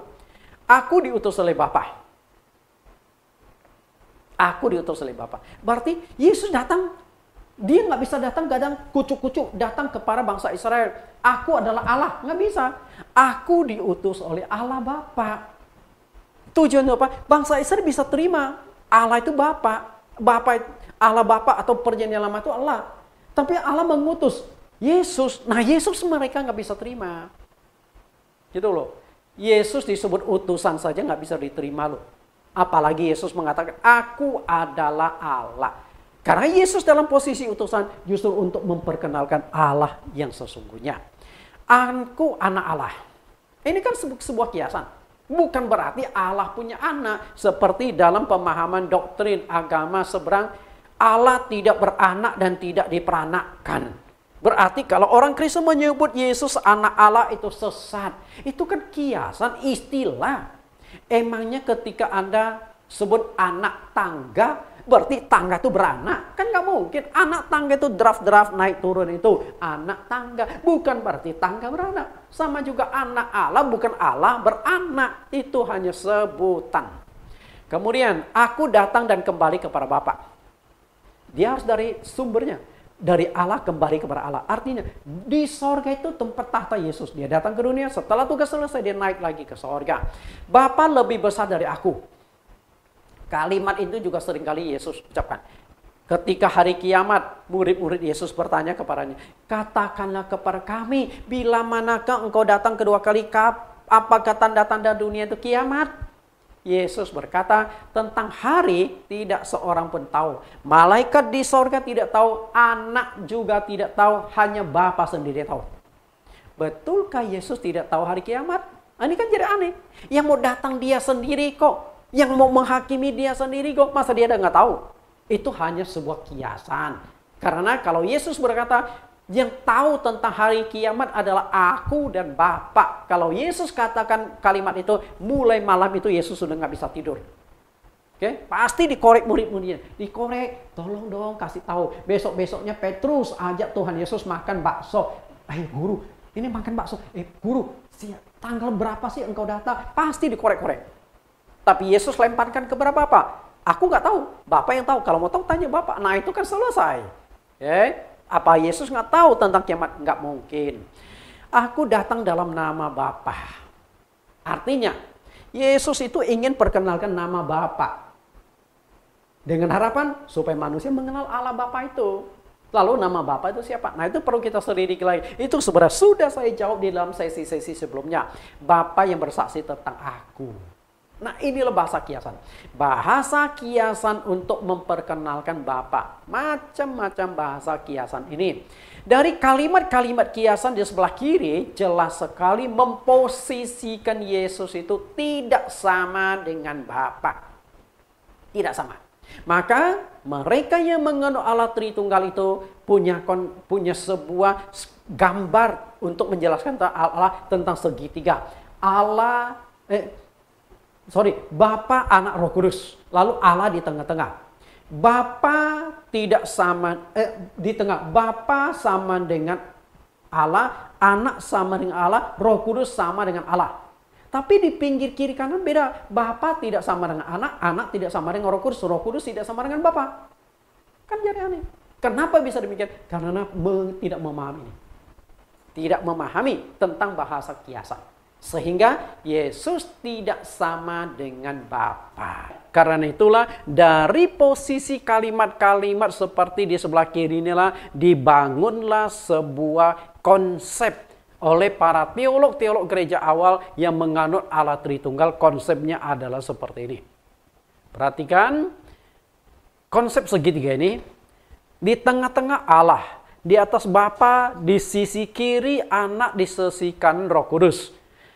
aku diutus oleh Bapa. Aku diutus oleh Bapa. Berarti Yesus datang, dia nggak bisa datang kadang kucuk-kucuk datang kepada bangsa Israel. Aku adalah Allah, nggak bisa. Aku diutus oleh Allah Bapa. Tujuannya apa? Bangsa Israel bisa terima Allah itu Bapa. Allah Bapa atau perjanjian lama itu Allah. Tapi Allah mengutus Yesus. Nah Yesus mereka nggak bisa terima. Gitu loh. Yesus disebut utusan saja nggak bisa diterima loh. Apalagi Yesus mengatakan, aku adalah Allah. Karena Yesus dalam posisi utusan justru untuk memperkenalkan Allah yang sesungguhnya. Aku anak Allah. Ini kan sebuah kiasan. Bukan berarti Allah punya anak. Seperti dalam pemahaman doktrin agama seberang, Allah tidak beranak dan tidak diperanakkan. Berarti kalau orang Kristen menyebut Yesus anak Allah itu sesat. Itu kan kiasan, istilah. Emangnya ketika Anda sebut anak tangga, berarti tangga itu beranak? Kan nggak mungkin. Anak tangga itu draft-draft naik turun itu. Anak tangga. Bukan berarti tangga beranak. Sama juga anak Allah bukan Allah beranak. Itu hanya sebutan. Kemudian, aku datang dan kembali kepada Bapa. Dia harus dari sumbernya. dari Allah kembali kepada Allah. Artinya di sorga itu tempat tahta Yesus. Dia datang ke dunia, setelah tugas selesai dia naik lagi ke sorga. Bapa lebih besar dari aku. Kalimat itu juga seringkali Yesus ucapkan. Ketika hari kiamat, murid-murid Yesus bertanya kepadanya, katakanlah kepada kami, bila manakah engkau datang kedua kali, apakah tanda-tanda dunia itu kiamat? Yesus berkata, tentang hari tidak seorang pun tahu. Malaikat di sorga tidak tahu, anak juga tidak tahu, hanya Bapa sendiri tahu. Betulkah Yesus tidak tahu hari kiamat? Ini kan jadi aneh. Yang mau datang dia sendiri kok. Yang mau menghakimi dia sendiri kok. Masa dia nggak tahu? Itu hanya sebuah kiasan. Karena kalau Yesus berkata, yang tahu tentang hari kiamat adalah aku dan Bapa. Kalau Yesus katakan kalimat itu, mulai malam itu Yesus sudah nggak bisa tidur. Oke, pasti dikorek murid-muridnya. Dikorek, tolong dong kasih tahu. Besok-besoknya Petrus ajak Tuhan Yesus makan bakso. Guru, ini makan bakso. Guru, tanggal berapa sih engkau datang? Pasti dikorek-korek. Tapi Yesus lemparkan kepada Bapa. Aku nggak tahu, Bapa yang tahu. Kalau mau tahu tanya Bapa. Nah itu kan selesai. Apa Yesus nggak tahu tentang kiamat? Nggak mungkin. Aku datang dalam nama Bapa. Artinya, Yesus itu ingin perkenalkan nama Bapa. Dengan harapan supaya manusia mengenal Allah Bapa itu. Lalu nama Bapa itu siapa? Nah itu perlu kita selidiki lagi. Itu sebenarnya sudah saya jawab di dalam sesi-sesi sebelumnya. Bapa yang bersaksi tentang aku. Nah inilah bahasa kiasan. Bahasa kiasan untuk memperkenalkan Bapa. Macam-macam bahasa kiasan ini. Dari kalimat-kalimat kiasan di sebelah kiri jelas sekali memposisikan Yesus itu tidak sama dengan Bapa. Tidak sama. Maka mereka yang mengenal Allah Tritunggal itu punya sebuah gambar untuk menjelaskan tentang Allah tentang segitiga. Bapa, Anak, Roh Kudus. Lalu Allah di tengah-tengah. Bapa tidak sama di tengah. Bapa sama dengan Allah, Anak sama dengan Allah, Roh Kudus sama dengan Allah. Tapi di pinggir kiri kanan beda. Bapa tidak sama dengan Anak, Anak tidak sama dengan Roh Kudus tidak sama dengan Bapa. Kan jadi aneh. Kenapa bisa demikian? Karena tidak memahami. Tidak memahami tentang bahasa kiasan. Sehingga Yesus tidak sama dengan Bapa. Karena itulah dari posisi kalimat-kalimat seperti di sebelah kiri inilah dibangunlah sebuah konsep oleh para teolog-teolog gereja awal yang menganut Allah Tritunggal. Konsepnya adalah seperti ini. Perhatikan konsep segitiga ini. Di tengah-tengah Allah, di atas Bapa, di sisi kiri Anak, di sisi kanan Roh Kudus.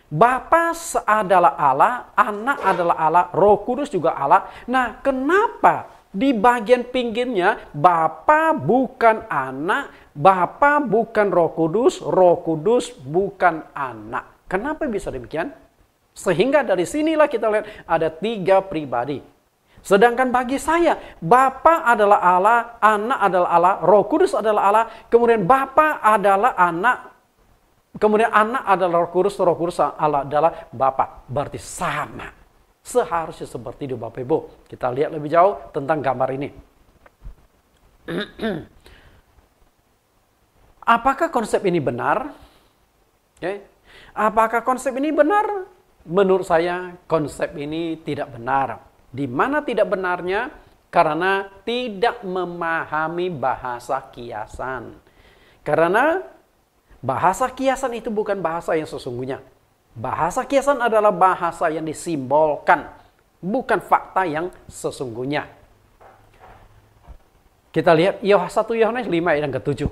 Bapa adalah Allah, Anak adalah Allah, Roh Kudus juga Allah. Nah, kenapa di bagian pinggirnya Bapa bukan Anak, Bapa bukan Roh Kudus bukan Anak? Kenapa bisa demikian? Sehingga dari sinilah kita lihat ada 3 pribadi. Sedangkan bagi saya, Bapa adalah Allah, Anak adalah Allah, Roh Kudus adalah Allah, kemudian Bapa adalah Anak, kemudian Anak adalah Roh Kudus Allah adalah Bapa. Berarti sama. Seharusnya seperti itu Bapak Ibu. Kita lihat lebih jauh tentang gambar ini. Apakah konsep ini benar? Apakah konsep ini benar? Menurut saya konsep ini tidak benar. Di mana tidak benarnya? Karena tidak memahami bahasa kiasan. Karena bahasa kiasan itu bukan bahasa yang sesungguhnya. Bahasa kiasan adalah bahasa yang disimbolkan, bukan fakta yang sesungguhnya. Kita lihat 1 Yohanes 5 ayat yang ke-7.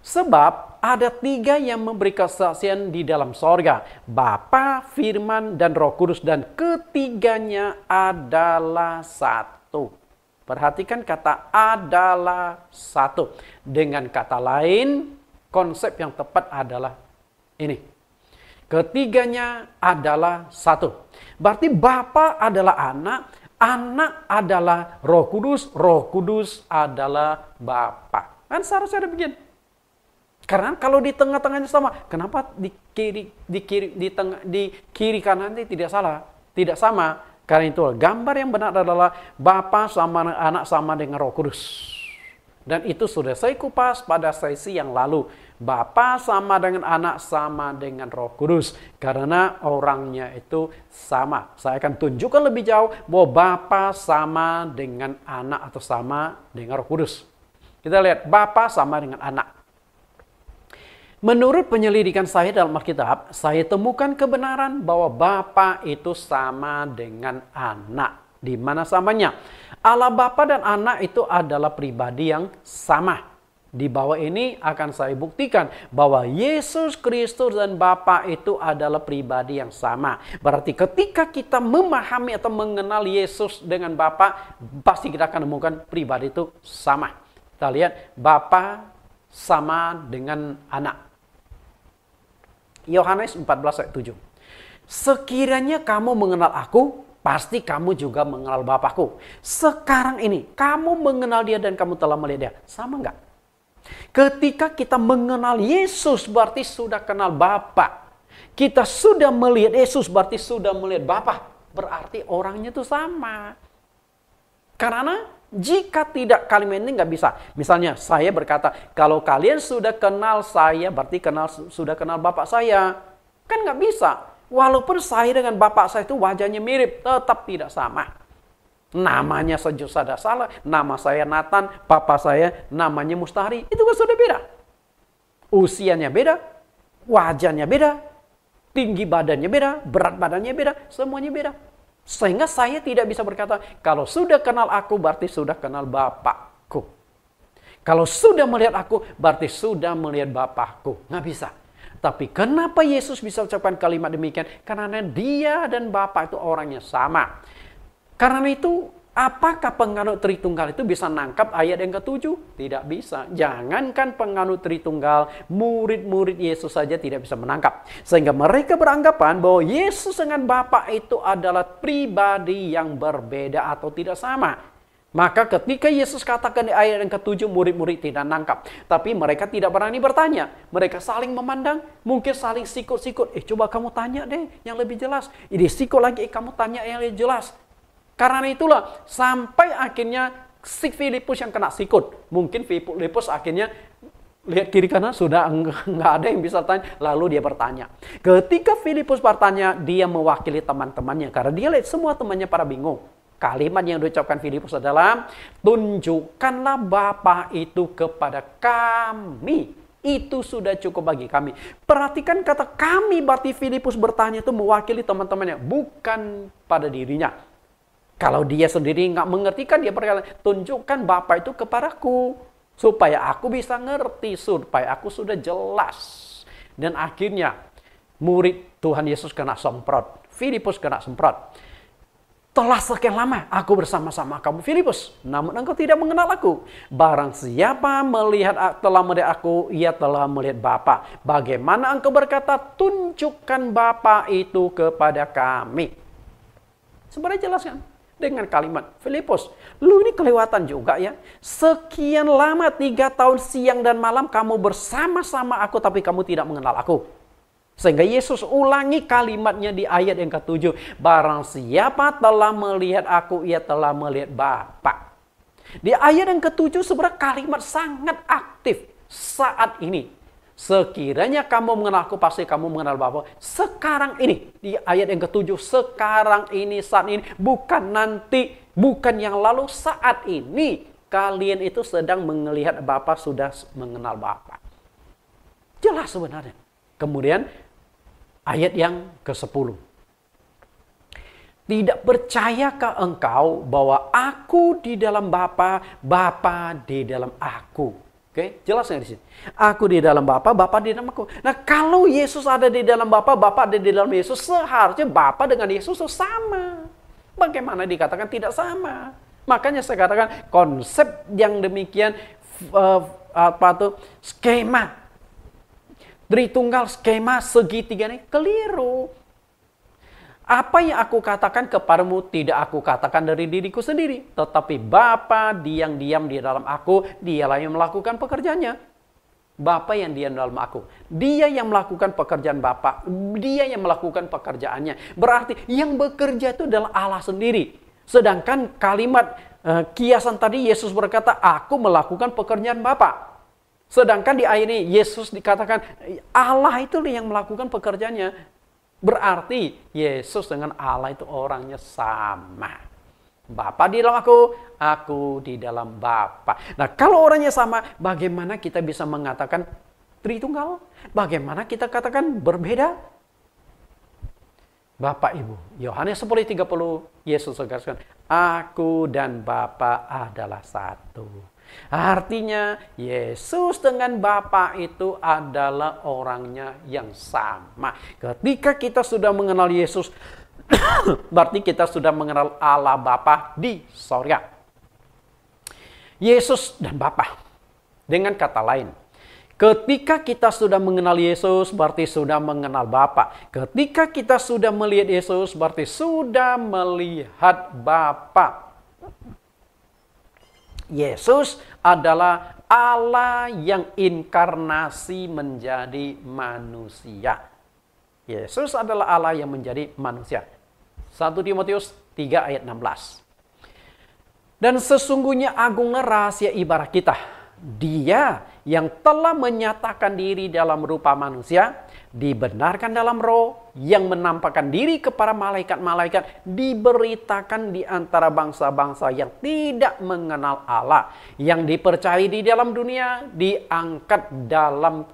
Sebab ada 3 yang memberi kesaksian di dalam sorga. Bapa, Firman, dan Roh Kudus. Dan ketiganya adalah satu. Perhatikan kata adalah satu. Dengan kata lain, konsep yang tepat adalah ini. Ketiganya adalah satu. Berarti Bapa adalah Anak, Anak adalah Roh Kudus adalah Bapa. Kan seharusnya demikian. Karena kalau di tengah-tengahnya sama, kenapa di kiri kanan ini tidak salah, tidak sama? Karena itu gambar yang benar adalah Bapa sama Anak sama dengan Roh Kudus. Dan itu sudah saya kupas pada sesi yang lalu. Bapa sama dengan anak sama dengan Roh Kudus. Karena orangnya itu sama. Saya akan tunjukkan lebih jauh bahwa Bapa sama dengan anak atau sama dengan Roh Kudus. Kita lihat Bapa sama dengan anak. Menurut penyelidikan saya dalam Alkitab, saya temukan kebenaran bahwa Bapa itu sama dengan anak. Di mana samanya? Allah Bapa dan anak itu adalah pribadi yang sama. Di bawah ini akan saya buktikan bahwa Yesus Kristus dan Bapa itu adalah pribadi yang sama. Berarti ketika kita memahami atau mengenal Yesus dengan Bapa, pasti kita akan menemukan pribadi itu sama. Kita lihat Bapa sama dengan anak. Yohanes 14 ayat 7. Sekiranya kamu mengenal aku, pasti kamu juga mengenal Bapakku. Sekarang ini, kamu mengenal dia dan kamu telah melihat dia. Sama enggak? Ketika kita mengenal Yesus, berarti sudah kenal Bapa. Kita sudah melihat Yesus, berarti sudah melihat Bapa. Berarti orangnya itu sama. Karena jika tidak, kalimat ini nggak bisa. Misalnya, saya berkata, kalau kalian sudah kenal saya, berarti sudah kenal Bapak saya. Kan nggak bisa. Walaupun saya dengan bapak saya itu wajahnya mirip, tetap tidak sama. Namanya saja sudah salah. Nama saya Nathan, papa saya namanya Mustahri. Itu kan sudah beda. Usianya beda, wajahnya beda, tinggi badannya beda, berat badannya beda, semuanya beda. Sehingga saya tidak bisa berkata, kalau sudah kenal aku, berarti sudah kenal Bapakku. Kalau sudah melihat aku, berarti sudah melihat Bapakku. Nggak bisa. Tapi kenapa Yesus bisa ucapkan kalimat demikian? Karena dia dan Bapa itu orangnya sama. Karena itu, apakah penganut Tritunggal itu bisa nangkap ayat yang ke-7? Tidak bisa. Jangankan penganut Tritunggal, murid-murid Yesus saja tidak bisa menangkap. Sehingga mereka beranggapan bahwa Yesus dengan Bapa itu adalah pribadi yang berbeda atau tidak sama. Maka ketika Yesus katakan di ayat yang ke-7, murid-murid tidak nangkap. Tapi mereka tidak berani bertanya. Mereka saling memandang, mungkin saling sikut-sikut. Coba kamu tanya deh yang lebih jelas. Ini sikut lagi, kamu tanya yang lebih jelas. Karena itulah, sampai akhirnya si Filipus yang kena sikut. Mungkin Filipus akhirnya lihat kiri kanan, sudah nggak ada yang bisa tanya. Lalu dia bertanya. Ketika Filipus bertanya, dia mewakili teman-temannya. Karena dia lihat semua temannya pada bingung. Kalimat yang diucapkan Filipus adalah, tunjukkanlah Bapa itu kepada kami. Itu sudah cukup bagi kami. Perhatikan kata kami, berarti Filipus bertanya itu mewakili teman-temannya, bukan pada dirinya. Kalau dia sendiri nggak mengerti, kan dia berkata, tunjukkan Bapa itu kepadaku. Supaya aku bisa ngerti, supaya aku sudah jelas. Dan akhirnya, murid Tuhan Yesus kena semprot. Filipus kena semprot. Telah sekian lama aku bersama-sama kamu Filipus, namun engkau tidak mengenal aku. Barang siapa telah melihat aku, ia telah melihat Bapa. Bagaimana engkau berkata, tunjukkan Bapa itu kepada kami? Sebenarnya jelas kan? Dengan kalimat, Filipus, lu ini kelewatan juga ya. Sekian lama 3 tahun siang dan malam kamu bersama-sama aku, tapi kamu tidak mengenal aku. Sehingga Yesus ulangi kalimatnya di ayat yang ke-7. Barang siapa telah melihat aku, ia telah melihat Bapa. Di ayat yang ke-7 sebenarnya kalimat sangat aktif saat ini. Sekiranya kamu mengenal aku, pasti kamu mengenal Bapa. Sekarang ini, di ayat yang ke-7, sekarang ini, saat ini, bukan nanti, bukan yang lalu, saat ini. Kalian itu sedang melihat Bapa, sudah mengenal Bapa. Jelas sebenarnya. Kemudian, ayat yang ke-10. Tidak percayakah engkau bahwa aku di dalam Bapa, Bapa di dalam aku? Oke, jelas nggak di sini? Aku di dalam Bapa, Bapa di dalam aku. Nah, kalau Yesus ada di dalam Bapa, Bapa ada di dalam Yesus, seharusnya Bapa dengan Yesus itu sama. Bagaimana dikatakan tidak sama? Makanya saya katakan konsep yang demikian skema Tritunggal, skema segitiga ini keliru. Apa yang aku katakan kepadamu tidak aku katakan dari diriku sendiri. Tetapi Bapa diam-diam di dalam aku, dialah yang melakukan pekerjaannya. Bapa yang diam dalam aku. Dia yang melakukan pekerjaan Bapa. Dia yang melakukan pekerjaannya. Berarti yang bekerja itu adalah Allah sendiri. Sedangkan kalimat kiasan tadi Yesus berkata, aku melakukan pekerjaan Bapa. Sedangkan di ayat ini Yesus dikatakan Allah itu yang melakukan pekerjaannya. Berarti Yesus dengan Allah itu orangnya sama. Bapa di dalam aku di dalam Bapa. Nah, kalau orangnya sama, bagaimana kita bisa mengatakan Tritunggal? Bagaimana kita katakan berbeda? Bapak Ibu, Yohanes 10:30, Yesus tegaskan, aku dan Bapa adalah satu. Artinya, Yesus dengan Bapa itu adalah orangnya yang sama. Ketika kita sudah mengenal Yesus, berarti kita sudah mengenal Allah Bapa di sorga. Yesus dan Bapa. Dengan kata lain, ketika kita sudah mengenal Yesus, berarti sudah mengenal Bapa. Ketika kita sudah melihat Yesus, berarti sudah melihat Bapa. Yesus adalah Allah yang inkarnasi menjadi manusia. Yesus adalah Allah yang menjadi manusia. 1 Timotius 3 ayat 16. Dan sesungguhnya agunglah rahasia ibadah kita. Dia yang telah menyatakan diri dalam rupa manusia, dibenarkan dalam roh, yang menampakkan diri kepada malaikat-malaikat, diberitakan di antara bangsa-bangsa yang tidak mengenal Allah, yang dipercayai di dalam dunia, diangkat dalam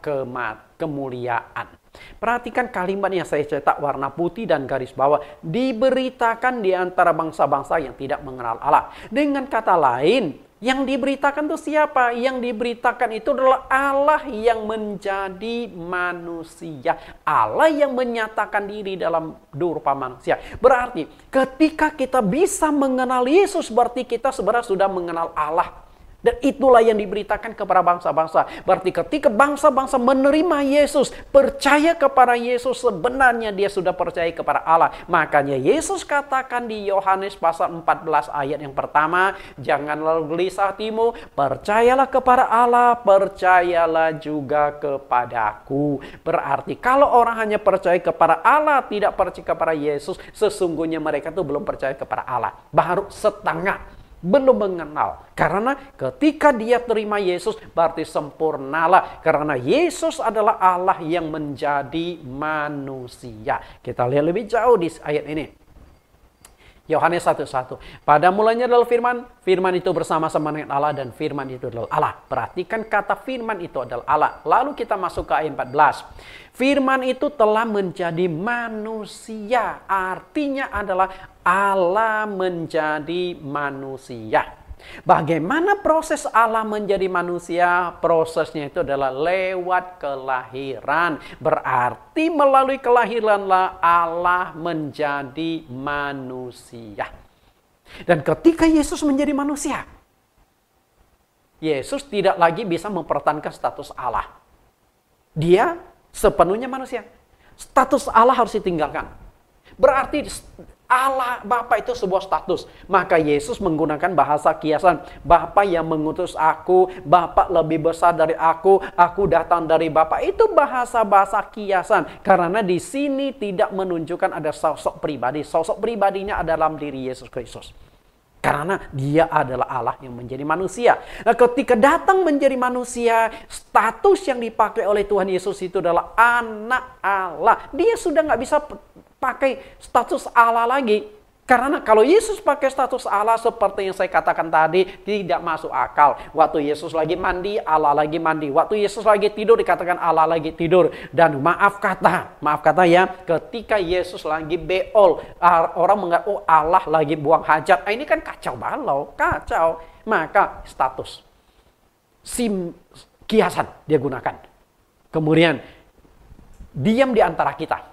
kemuliaan. Perhatikan kalimat yang saya cetak warna putih dan garis bawah. Diberitakan di antara bangsa-bangsa yang tidak mengenal Allah. Dengan kata lain, yang diberitakan itu siapa? Yang diberitakan itu adalah Allah yang menjadi manusia. Allah yang menyatakan diri dalam rupa manusia. Berarti ketika kita bisa mengenal Yesus, berarti kita sebenarnya sudah mengenal Allah. Dan itulah yang diberitakan kepada bangsa-bangsa. Berarti ketika bangsa-bangsa menerima Yesus, percaya kepada Yesus, sebenarnya dia sudah percaya kepada Allah. Makanya Yesus katakan di Yohanes pasal 14 ayat yang pertama, janganlah gelisah hatimu, percayalah kepada Allah, percayalah juga kepadaku. Berarti kalau orang hanya percaya kepada Allah, tidak percaya kepada Yesus, sesungguhnya mereka itu belum percaya kepada Allah. Baru setengah. Belum mengenal. Karena ketika dia terima Yesus, berarti sempurnalah. Karena Yesus adalah Allah yang menjadi manusia. Kita lihat lebih jauh di ayat ini. Yohanes 1:1. Pada mulanya adalah firman. Firman itu bersama-sama dengan Allah dan firman itu adalah Allah. Perhatikan kata firman itu adalah Allah. Lalu kita masuk ke ayat 14. Firman itu telah menjadi manusia. Artinya adalah Allah menjadi manusia. Bagaimana proses Allah menjadi manusia? Prosesnya itu adalah lewat kelahiran. Berarti melalui kelahiranlah Allah menjadi manusia. Dan ketika Yesus menjadi manusia, Yesus tidak lagi bisa mempertahankan status Allah. Dia sepenuhnya manusia. Status Allah harus ditinggalkan. Berarti Allah Bapa itu sebuah status. Maka Yesus menggunakan bahasa kiasan. Bapa yang mengutus aku, Bapa lebih besar dari aku datang dari Bapa. Itu bahasa-bahasa kiasan. Karena di sini tidak menunjukkan ada sosok pribadi. Sosok pribadinya adalah dalam diri Yesus Kristus. Karena dia adalah Allah yang menjadi manusia. Nah, ketika datang menjadi manusia, status yang dipakai oleh Tuhan Yesus itu adalah anak Allah. Dia sudah nggak bisa pakai status Allah lagi. Karena kalau Yesus pakai status Allah seperti yang saya katakan tadi, tidak masuk akal. Waktu Yesus lagi mandi, Allah lagi mandi. Waktu Yesus lagi tidur, dikatakan Allah lagi tidur. Dan maaf kata ya, ketika Yesus lagi beol, orang menganggap, oh Allah lagi buang hajat. Ini kan kacau balau, kacau. Maka status, kiasan dia gunakan. Kemudian, diam di antara kita.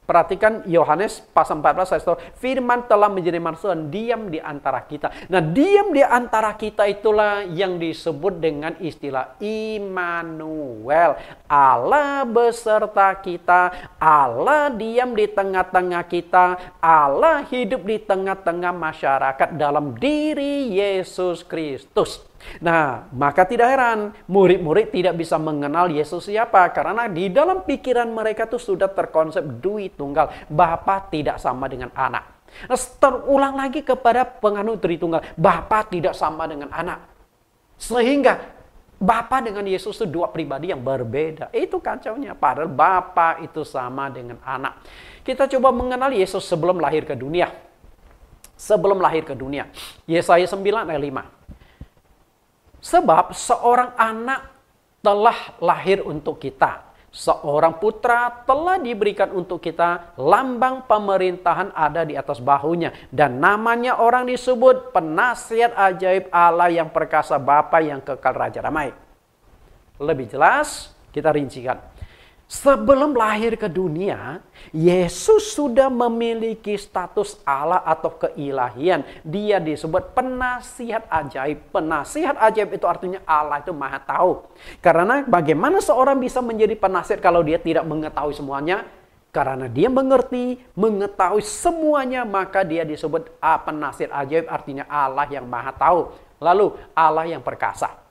Perhatikan Yohanes pasal 14 ayat 1. Firman telah menjadi manusia dan diam di antara kita. Nah, diam di antara kita itulah yang disebut dengan istilah Immanuel. Allah beserta kita. Allah diam di tengah-tengah kita. Allah hidup di tengah-tengah masyarakat dalam diri Yesus Kristus. Nah, maka tidak heran murid-murid tidak bisa mengenal Yesus siapa. Karena di dalam pikiran mereka tuh sudah terkonsep duit tunggal. Bapa tidak sama dengan anak. Nah, terulang lagi kepada penganut Tritunggal. Bapa tidak sama dengan anak. Sehingga Bapa dengan Yesus itu dua pribadi yang berbeda. Itu kacaunya. Padahal Bapa itu sama dengan anak. Kita coba mengenal Yesus sebelum lahir ke dunia. Sebelum lahir ke dunia. Yesaya 9 ayat 5. Sebab seorang anak telah lahir untuk kita. Seorang putra telah diberikan untuk kita, lambang pemerintahan ada di atas bahunya. Dan namanya orang disebut penasihat ajaib, Allah yang perkasa, Bapa yang kekal, Raja damai. Lebih jelas, kita rincikan. Sebelum lahir ke dunia, Yesus sudah memiliki status Allah atau keilahian. Dia disebut penasihat ajaib. Penasihat ajaib itu artinya Allah itu maha tahu. Karena bagaimana seorang bisa menjadi penasihat kalau dia tidak mengetahui semuanya? Karena dia mengerti, mengetahui semuanya, maka dia disebut penasihat ajaib, artinya Allah yang maha tahu. Lalu Allah yang perkasa.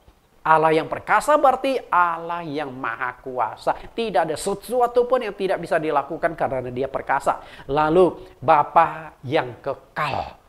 Allah yang perkasa berarti Allah yang maha kuasa. Tidak ada sesuatu pun yang tidak bisa dilakukan karena dia perkasa. Lalu Bapa yang kekal.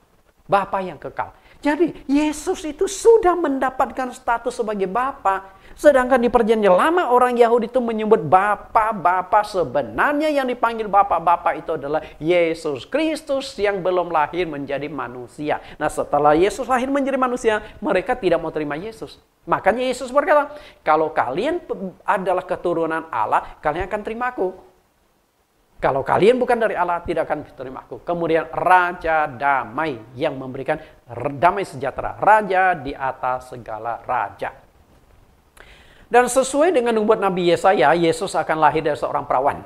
Bapa yang kekal. Jadi Yesus itu sudah mendapatkan status sebagai Bapa. Sedangkan di perjanjian lama orang Yahudi itu menyebut Bapa. Sebenarnya yang dipanggil Bapa itu adalah Yesus Kristus yang belum lahir menjadi manusia. Nah, setelah Yesus lahir menjadi manusia, mereka tidak mau terima Yesus. Makanya Yesus berkata, kalau kalian adalah keturunan Allah, kalian akan terima aku. Kalau kalian bukan dari Allah, tidak akan terima aku. Kemudian Raja damai yang memberikan damai sejahtera. Raja di atas segala raja. Dan sesuai dengan nubuat Nabi Yesaya, Yesus akan lahir dari seorang perawan.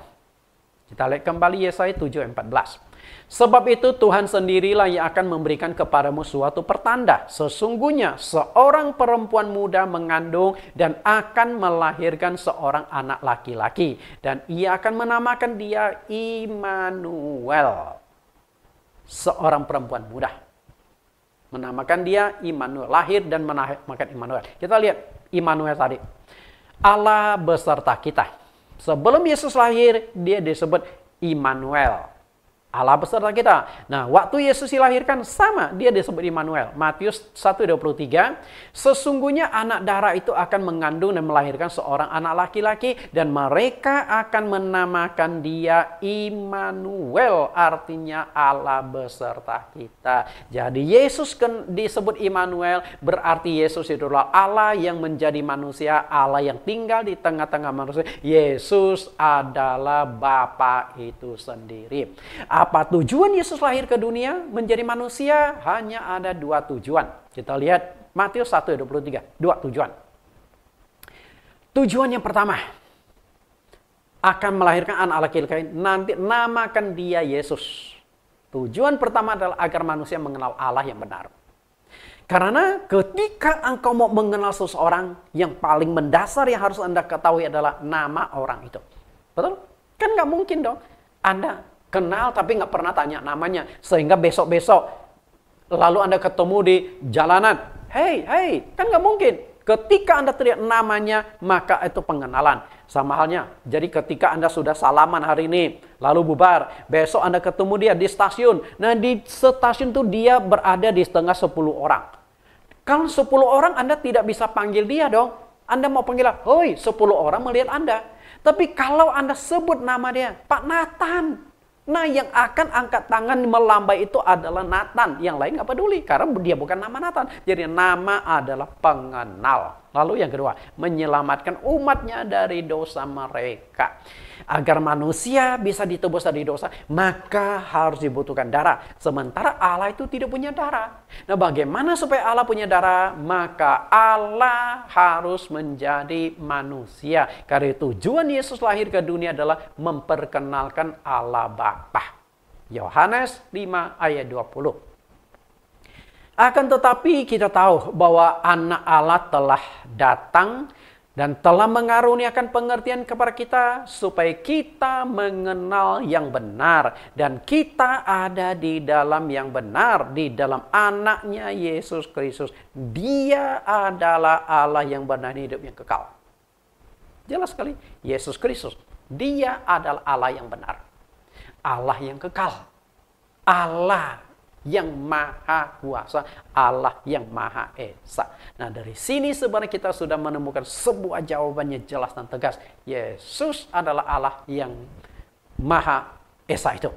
Kita lihat kembali Yesaya 7:14. Sebab itu Tuhan sendirilah yang akan memberikan kepadamu suatu pertanda. Sesungguhnya seorang perempuan muda mengandung dan akan melahirkan seorang anak laki-laki. Dan ia akan menamakan dia Immanuel. Seorang perempuan muda. Menamakan dia Immanuel. Lahir dan menamakan Immanuel. Kita lihat Immanuel tadi. Allah beserta kita. Sebelum Yesus lahir, dia disebut Immanuel. Allah beserta kita. Nah, waktu Yesus dilahirkan sama, dia disebut Immanuel. Matius 1:23, sesungguhnya anak darah itu akan mengandung dan melahirkan seorang anak laki-laki dan mereka akan menamakan dia Immanuel, artinya Allah beserta kita. Jadi Yesus disebut Immanuel, berarti Yesus itu adalah Allah yang menjadi manusia, Allah yang tinggal di tengah-tengah manusia. Yesus adalah Bapa itu sendiri. Apa tujuan Yesus lahir ke dunia menjadi manusia? Hanya ada dua tujuan. Kita lihat Matius 1:23. Dua tujuan. Tujuan yang pertama, akan melahirkan anak laki-laki, nanti namakan dia Yesus. Tujuan pertama adalah agar manusia mengenal Allah yang benar. Karena ketika engkau mau mengenal seseorang, yang paling mendasar yang harus Anda ketahui adalah nama orang itu. Betul? Kan nggak mungkin dong Anda kenal tapi nggak pernah tanya namanya. Sehingga besok-besok lalu Anda ketemu di jalanan. Hey, kan nggak mungkin. Ketika Anda teriak namanya, maka itu pengenalan. Sama halnya, jadi ketika Anda sudah salaman hari ini, lalu bubar, besok Anda ketemu dia di stasiun. Nah, di stasiun itu dia berada di setengah 10 orang. Kalau 10 orang Anda tidak bisa panggil dia dong. Anda mau panggil, hoi, 10 orang melihat Anda. Tapi kalau Anda sebut nama dia, Pak Nathan. Nah, yang akan angkat tangan melambai itu adalah Nathan. Yang lain nggak peduli karena dia bukan nama Nathan. Jadi nama adalah pengenal. Lalu yang kedua, menyelamatkan umatnya dari dosa mereka. Agar manusia bisa ditebus dari dosa, maka harus dibutuhkan darah. Sementara Allah itu tidak punya darah. Nah, bagaimana supaya Allah punya darah? Maka Allah harus menjadi manusia. Karena tujuan Yesus lahir ke dunia adalah memperkenalkan Allah Bapa. Yohanes 5 ayat 20. Akan tetapi kita tahu bahwa anak Allah telah datang dan telah mengaruniakan pengertian kepada kita supaya kita mengenal yang benar. Dan kita ada di dalam yang benar, di dalam anaknya Yesus Kristus. Dia adalah Allah yang benar, hidup yang kekal. Jelas sekali, Yesus Kristus. Dia adalah Allah yang benar. Allah yang kekal. Allah yang maha kuasa, Allah yang maha esa. Nah, dari sini sebenarnya kita sudah menemukan sebuah jawabannya jelas dan tegas. Yesus adalah Allah yang maha esa itu.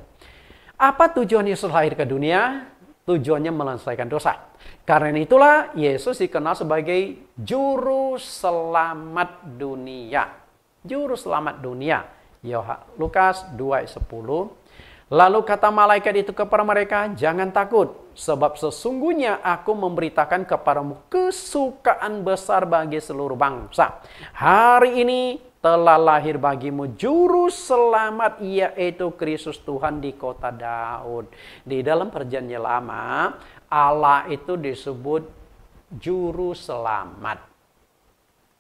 Apa tujuan Yesus lahir ke dunia? Tujuannya menyelesaikan dosa. Karena itulah Yesus dikenal sebagai juru selamat dunia. Juru selamat dunia. Lukas 2:10. Lalu kata malaikat itu kepada mereka, jangan takut, sebab sesungguhnya aku memberitakan kepadamu kesukaan besar bagi seluruh bangsa. Hari ini telah lahir bagimu juru selamat, yaitu Kristus Tuhan di kota Daud. Di dalam perjanjian lama, Allah itu disebut juru selamat.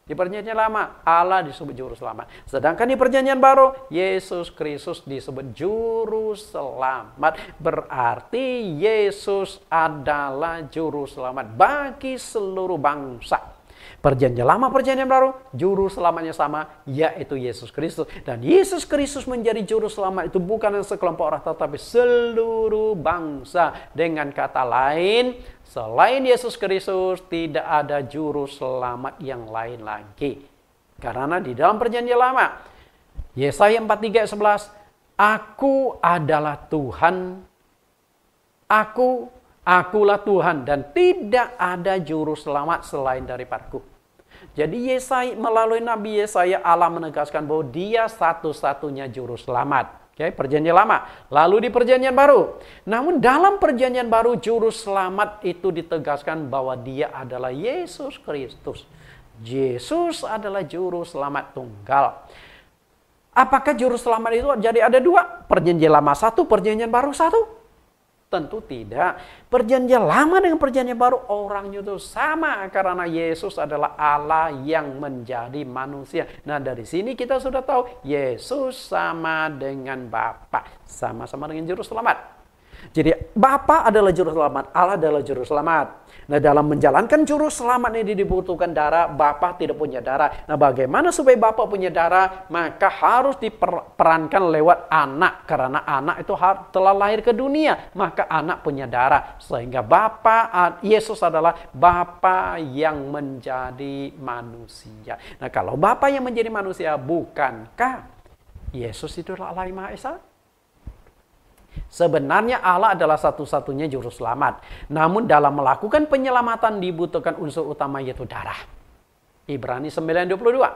Di perjanjian lama, Allah disebut juru selamat. Sedangkan di perjanjian baru, Yesus Kristus disebut juru selamat. Berarti Yesus adalah juru selamat bagi seluruh bangsa. Perjanjian lama, perjanjian baru, juru selamatnya sama, yaitu Yesus Kristus. Dan Yesus Kristus menjadi juru selamat itu bukan sekelompok orang, tetapi seluruh bangsa. Dengan kata lain, selain Yesus Kristus, tidak ada juru selamat yang lain lagi. Karena di dalam perjanjian lama, Yesaya 43:11, Aku adalah Tuhan, Akulah Tuhan, dan tidak ada juru selamat selain daripadaku. Jadi melalui Nabi Yesaya, Allah menegaskan bahwa Dia satu-satunya juru selamat. Oke, perjanjian lama. Lalu di perjanjian baru. Namun dalam perjanjian baru, juru selamat itu ditegaskan bahwa Dia adalah Yesus Kristus. Yesus adalah juru selamat tunggal. Apakah juru selamat itu jadi ada dua? Perjanjian lama satu, perjanjian baru satu? Tentu tidak. Perjanjian lama dengan perjanjian baru orangnya itu sama, karena Yesus adalah Allah yang menjadi manusia. Nah, dari sini kita sudah tahu Yesus sama dengan Bapa, sama-sama dengan juru selamat. Jadi Bapa adalah juru selamat, Allah adalah juru selamat. Nah, dalam menjalankan juru selamat ini dibutuhkan darah. Bapa tidak punya darah. Nah, bagaimana supaya Bapa punya darah? Maka harus diperankan lewat anak. Karena anak itu telah lahir ke dunia. Maka anak punya darah. Sehingga Yesus adalah Bapa yang menjadi manusia. Nah, kalau Bapa yang menjadi manusia, bukankah Yesus itu adalah Allah yang Maha Esa? Sebenarnya Allah adalah satu-satunya juru selamat. Namun dalam melakukan penyelamatan dibutuhkan unsur utama, yaitu darah. Ibrani 9:22.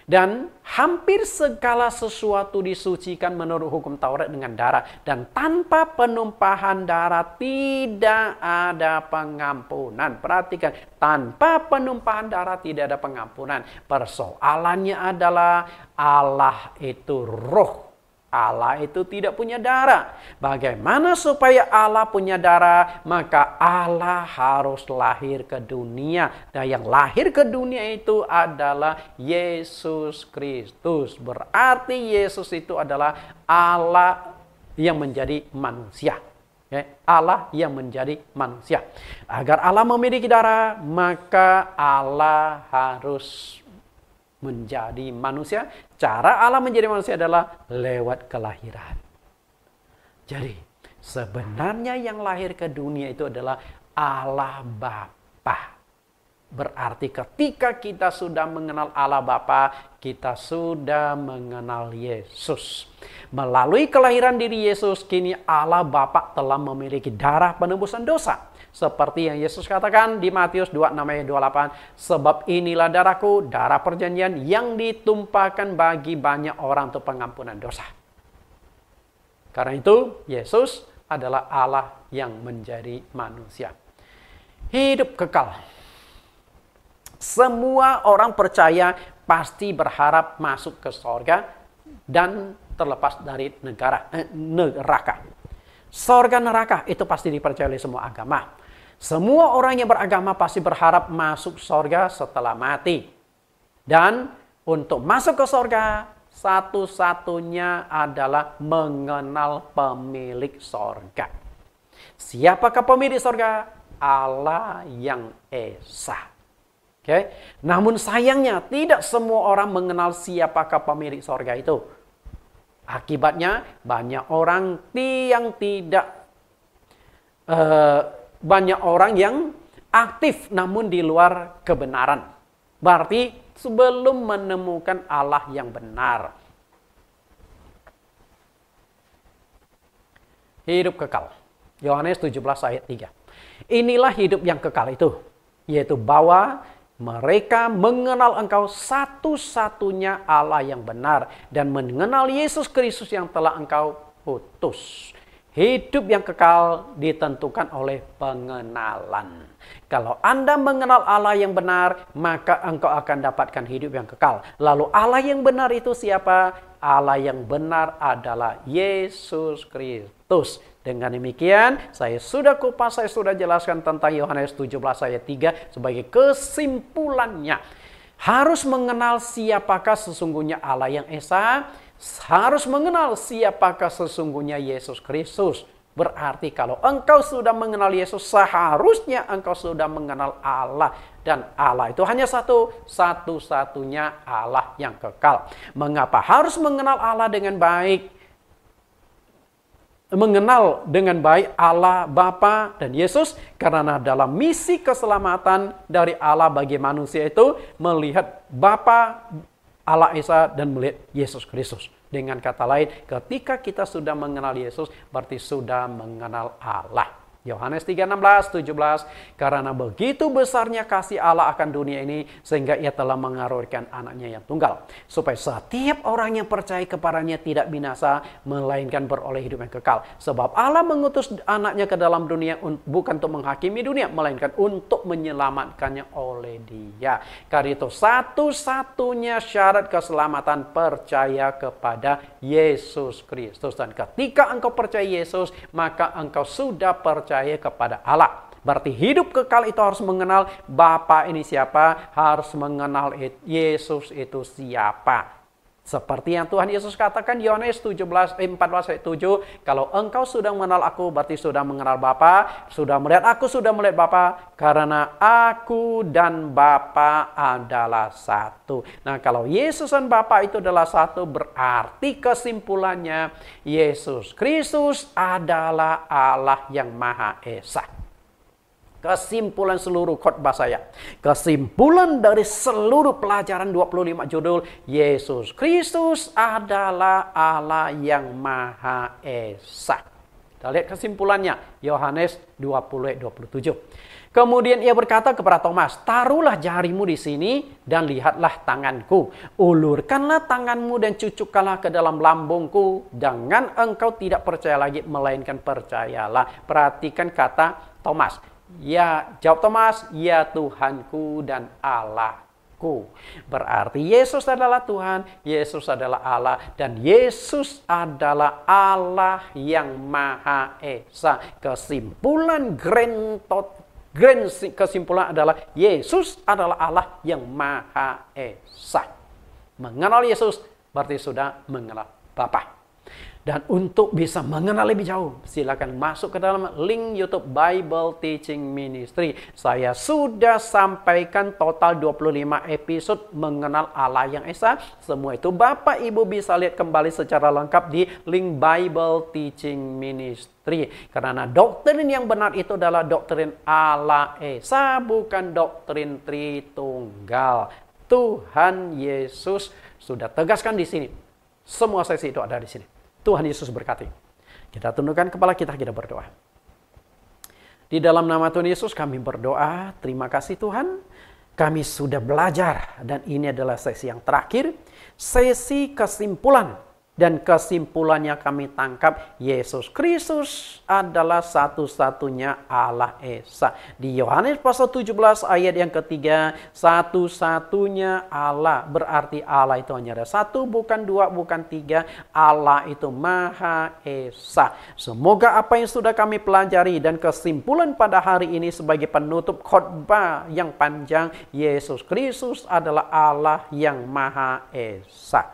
Dan hampir segala sesuatu disucikan menurut hukum Taurat dengan darah. Dan tanpa penumpahan darah tidak ada pengampunan. Perhatikan, tanpa penumpahan darah tidak ada pengampunan. Persoalannya adalah Allah itu roh. Allah itu tidak punya darah. Bagaimana supaya Allah punya darah? Maka Allah harus lahir ke dunia. Dan yang lahir ke dunia itu adalah Yesus Kristus. Berarti Yesus itu adalah Allah yang menjadi manusia. Allah yang menjadi manusia. Agar Allah memiliki darah, maka Allah harus menjadi manusia. Cara Allah menjadi manusia adalah lewat kelahiran. Jadi sebenarnya yang lahir ke dunia itu adalah Allah Bapa. Berarti ketika kita sudah mengenal Allah Bapa, kita sudah mengenal Yesus. Melalui kelahiran diri Yesus, kini Allah Bapa telah memiliki darah penebusan dosa. Seperti yang Yesus katakan di Matius 26:28, sebab inilah darahku, darah perjanjian yang ditumpahkan bagi banyak orang untuk pengampunan dosa. Karena itu, Yesus adalah Allah yang menjadi manusia. Hidup kekal. Semua orang percaya pasti berharap masuk ke sorga dan terlepas dari neraka. Sorga neraka itu pasti dipercaya oleh semua agama. Semua orang yang beragama pasti berharap masuk sorga setelah mati. Dan untuk masuk ke sorga, satu-satunya adalah mengenal pemilik sorga. Siapakah pemilik sorga? Allah yang Esa. Okay? Namun sayangnya tidak semua orang mengenal siapakah pemilik sorga itu. Akibatnya banyak orang yang tidak banyak orang yang aktif namun di luar kebenaran. Berarti sebelum menemukan Allah yang benar. Hidup kekal. Yohanes 17 ayat 3. Inilah hidup yang kekal itu, yaitu bahwa mereka mengenal Engkau satu-satunya Allah yang benar dan mengenal Yesus Kristus yang telah Engkau utus. Hidup yang kekal ditentukan oleh pengenalan. Kalau Anda mengenal Allah yang benar, maka engkau akan dapatkan hidup yang kekal. Lalu Allah yang benar itu siapa? Allah yang benar adalah Yesus Kristus. Dengan demikian, saya sudah kupas, saya sudah jelaskan tentang Yohanes 17 ayat 3 sebagai kesimpulannya. Harus mengenal siapakah sesungguhnya Allah yang Esa, harus mengenal siapakah sesungguhnya Yesus Kristus. Berarti kalau engkau sudah mengenal Yesus, seharusnya engkau sudah mengenal Allah. Dan Allah itu hanya satu-satunya Allah yang kekal. Mengapa harus mengenal Allah dengan baik? Mengenal dengan baik Allah Bapa dan Yesus, karena dalam misi keselamatan dari Allah bagi manusia itu melihat Bapa, Allah Esa, dan melihat Yesus Kristus. Dengan kata lain, ketika kita sudah mengenal Yesus, berarti sudah mengenal Allah. Yohanes 3:16-17, karena begitu besarnya kasih Allah akan dunia ini, sehingga ia telah mengaruniakan anaknya yang tunggal, supaya setiap orang yang percaya kepadanya tidak binasa, melainkan beroleh hidup yang kekal. Sebab Allah mengutus anaknya ke dalam dunia bukan untuk menghakimi dunia, melainkan untuk menyelamatkannya oleh Dia. Karena itu satu-satunya syarat keselamatan percaya kepada Yesus Kristus. Dan ketika engkau percaya Yesus, maka engkau sudah percaya kepada Allah. Berarti hidup kekal itu harus mengenal Bapa ini siapa, harus mengenal Yesus itu siapa. Seperti yang Tuhan Yesus katakan Yohanes 14 ayat 7, kalau engkau sudah mengenal aku, berarti sudah mengenal Bapa, sudah melihat aku, sudah melihat Bapa, karena aku dan Bapa adalah satu. Nah, kalau Yesus dan Bapa itu adalah satu, berarti kesimpulannya Yesus Kristus adalah Allah yang Maha Esa. Kesimpulan seluruh khotbah saya, kesimpulan dari seluruh pelajaran 25 judul, Yesus Kristus adalah Allah yang Maha Esa. Kita lihat kesimpulannya, Yohanes 20:27. Kemudian ia berkata kepada Thomas, taruhlah jarimu di sini dan lihatlah tanganku. Ulurkanlah tanganmu dan cucukkanlah ke dalam lambungku. Jangan engkau tidak percaya lagi, melainkan percayalah. Perhatikan kata Thomas. Ya, jawab Thomas, ya Tuhanku dan Allahku. Berarti Yesus adalah Tuhan, Yesus adalah Allah, dan Yesus adalah Allah yang Maha Esa. Kesimpulan kesimpulan adalah Yesus adalah Allah yang Maha Esa. Mengenal Yesus berarti sudah mengenal Bapa. Dan untuk bisa mengenal lebih jauh, silakan masuk ke dalam link YouTube Bible Teaching Ministry. Saya sudah sampaikan total 25 episode mengenal Allah yang Esa. Semua itu Bapak Ibu bisa lihat kembali secara lengkap di link Bible Teaching Ministry. Karena doktrin yang benar itu adalah doktrin Allah Esa, bukan doktrin Tritunggal. Tuhan Yesus sudah tegaskan di sini. Semua sesi itu ada di sini. Tuhan Yesus berkati. Kita tundukkan kepala kita berdoa. Di dalam nama Tuhan Yesus kami berdoa. Terima kasih Tuhan. Kami sudah belajar dan ini adalah sesi yang terakhir. Sesi kesimpulan. Dan kesimpulannya kami tangkap Yesus Kristus adalah satu-satunya Allah Esa. Di Yohanes pasal 17 ayat yang ketiga, satu-satunya Allah. Berarti Allah itu hanya ada satu, bukan dua, bukan tiga. Allah itu Maha Esa. Semoga apa yang sudah kami pelajari dan kesimpulan pada hari ini sebagai penutup khotbah yang panjang, Yesus Kristus adalah Allah yang Maha Esa.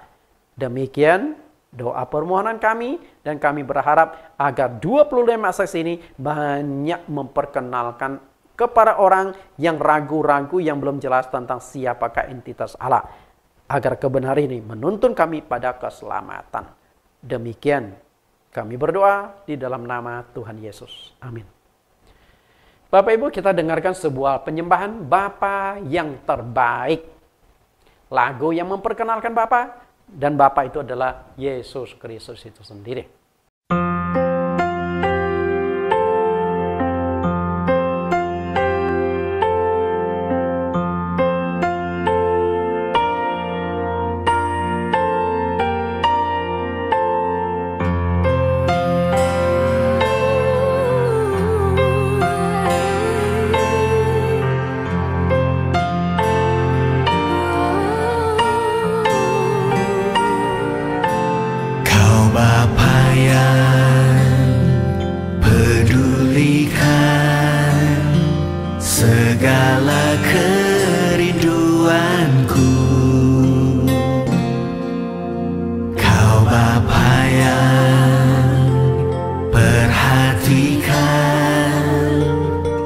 Demikian doa permohonan kami, dan kami berharap agar 25 sesi ini banyak memperkenalkan kepada orang yang ragu-ragu, yang belum jelas tentang siapakah entitas Allah. Agar kebenaran ini menuntun kami pada keselamatan. Demikian kami berdoa di dalam nama Tuhan Yesus. Amin. Bapak Ibu, kita dengarkan sebuah penyembahan Bapa yang terbaik. Lagu yang memperkenalkan Bapa, dan Bapa itu adalah Yesus Kristus itu sendiri. Segala kerinduanku, Kau Bapa yang perhatikan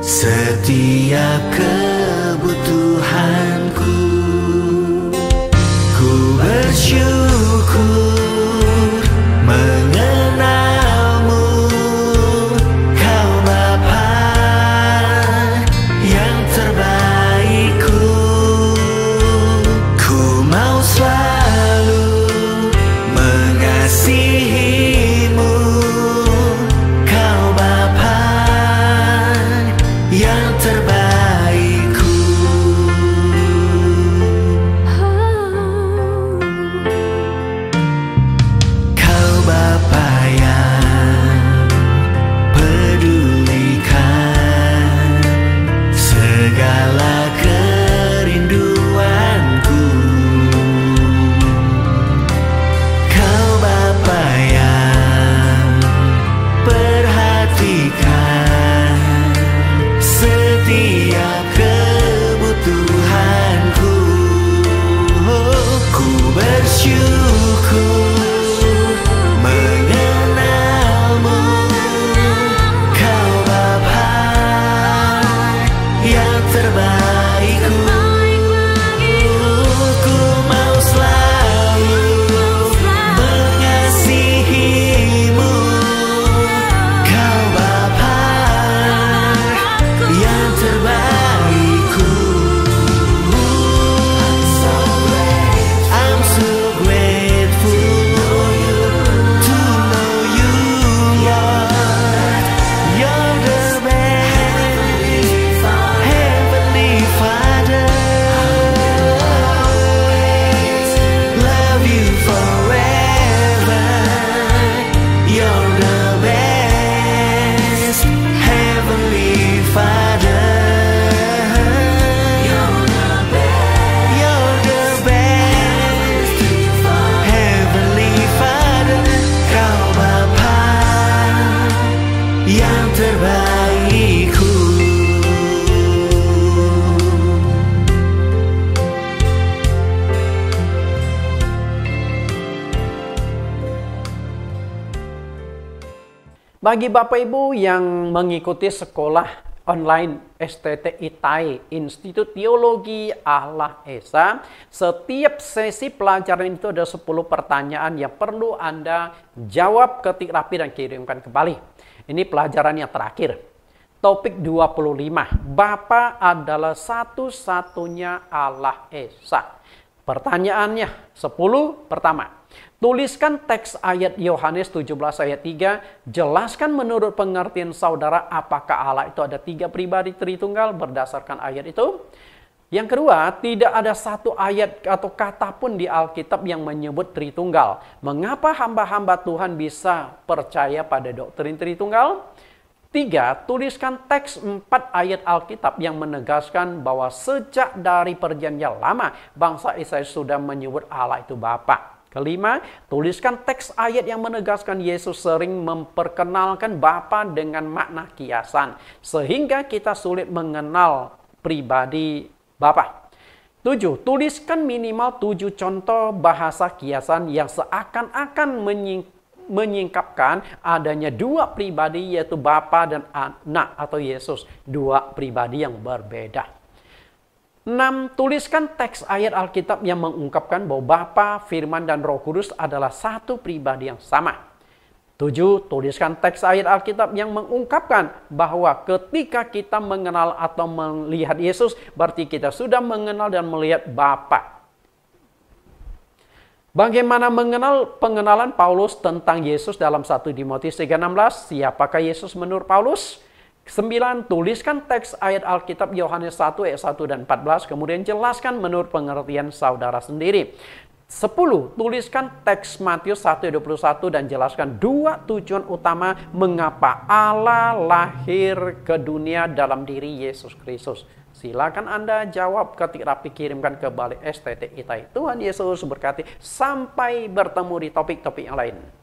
setiap kebutuhanku. Ku bersyukur mengenalmu, Kau Bapa yang terbaikku. Ku mau selalu mengasihimu, Kau Bapa yang terbaikku. Kau Bapa yang pedulikan segala kerinduanku. Kau Bapa yang perhatikan setiap kebutuhanku. Ku bersyukur mengenalmu, Kau Bapa yang terbaikku. Ku mau selalu mengasihimu, Kau Bapa yang terbaikku. I'm so grateful to know you, Lord. You're the best, Heavenly Father. Love you forever. You're the best, Heavenly Father. You're the best, Heavenly Father. Kau Bapa yang terbaikku. Bagi Bapak Ibu yang mengikuti sekolah online STT ITAI, Institut Teologi Allah Esa, setiap sesi pelajaran itu ada 10 pertanyaan yang perlu Anda jawab, ketik rapi dan kirimkan kembali. Ini pelajaran yang terakhir. Topik 25, Bapa adalah satu-satunya Allah Esa. Pertanyaannya 10, pertama. Tuliskan teks ayat Yohanes 17 ayat 3. Jelaskan menurut pengertian saudara apakah Allah itu ada 3 pribadi Tritunggal berdasarkan ayat itu. Yang kedua, tidak ada satu ayat atau kata pun di Alkitab yang menyebut Tritunggal. Mengapa hamba-hamba Tuhan bisa percaya pada doktrin Tritunggal? 3. Tuliskan teks 4 ayat Alkitab yang menegaskan bahwa sejak dari perjanjian lama, bangsa Israel sudah menyebut Allah itu Bapa. Kelima, tuliskan teks ayat yang menegaskan Yesus sering memperkenalkan Bapa dengan makna kiasan, sehingga kita sulit mengenal pribadi Bapa. 7. Tuliskan minimal 7 contoh bahasa kiasan yang seakan-akan menyingkapkan adanya 2 pribadi, yaitu Bapa dan Anak atau Yesus, 2 pribadi yang berbeda. 6. Tuliskan teks ayat Alkitab yang mengungkapkan bahwa Bapa, Firman, dan Roh Kudus adalah satu pribadi yang sama. 7. Tuliskan teks ayat Alkitab yang mengungkapkan bahwa ketika kita mengenal atau melihat Yesus, berarti kita sudah mengenal dan melihat Bapa. Bagaimana mengenal pengenalan Paulus tentang Yesus dalam 1 Timotius 3:16? Siapakah Yesus menurut Paulus? 9. Tuliskan teks ayat Alkitab Yohanes 1 ayat 1 dan 14. Kemudian jelaskan menurut pengertian saudara sendiri. 10. Tuliskan teks Matius 1:21 dan jelaskan 2 tujuan utama mengapa Allah lahir ke dunia dalam diri Yesus Kristus. Silakan Anda jawab ketika kirimkan ke balik STT Itai. Tuhan Yesus berkati. Sampai bertemu di topik-topik yang lain.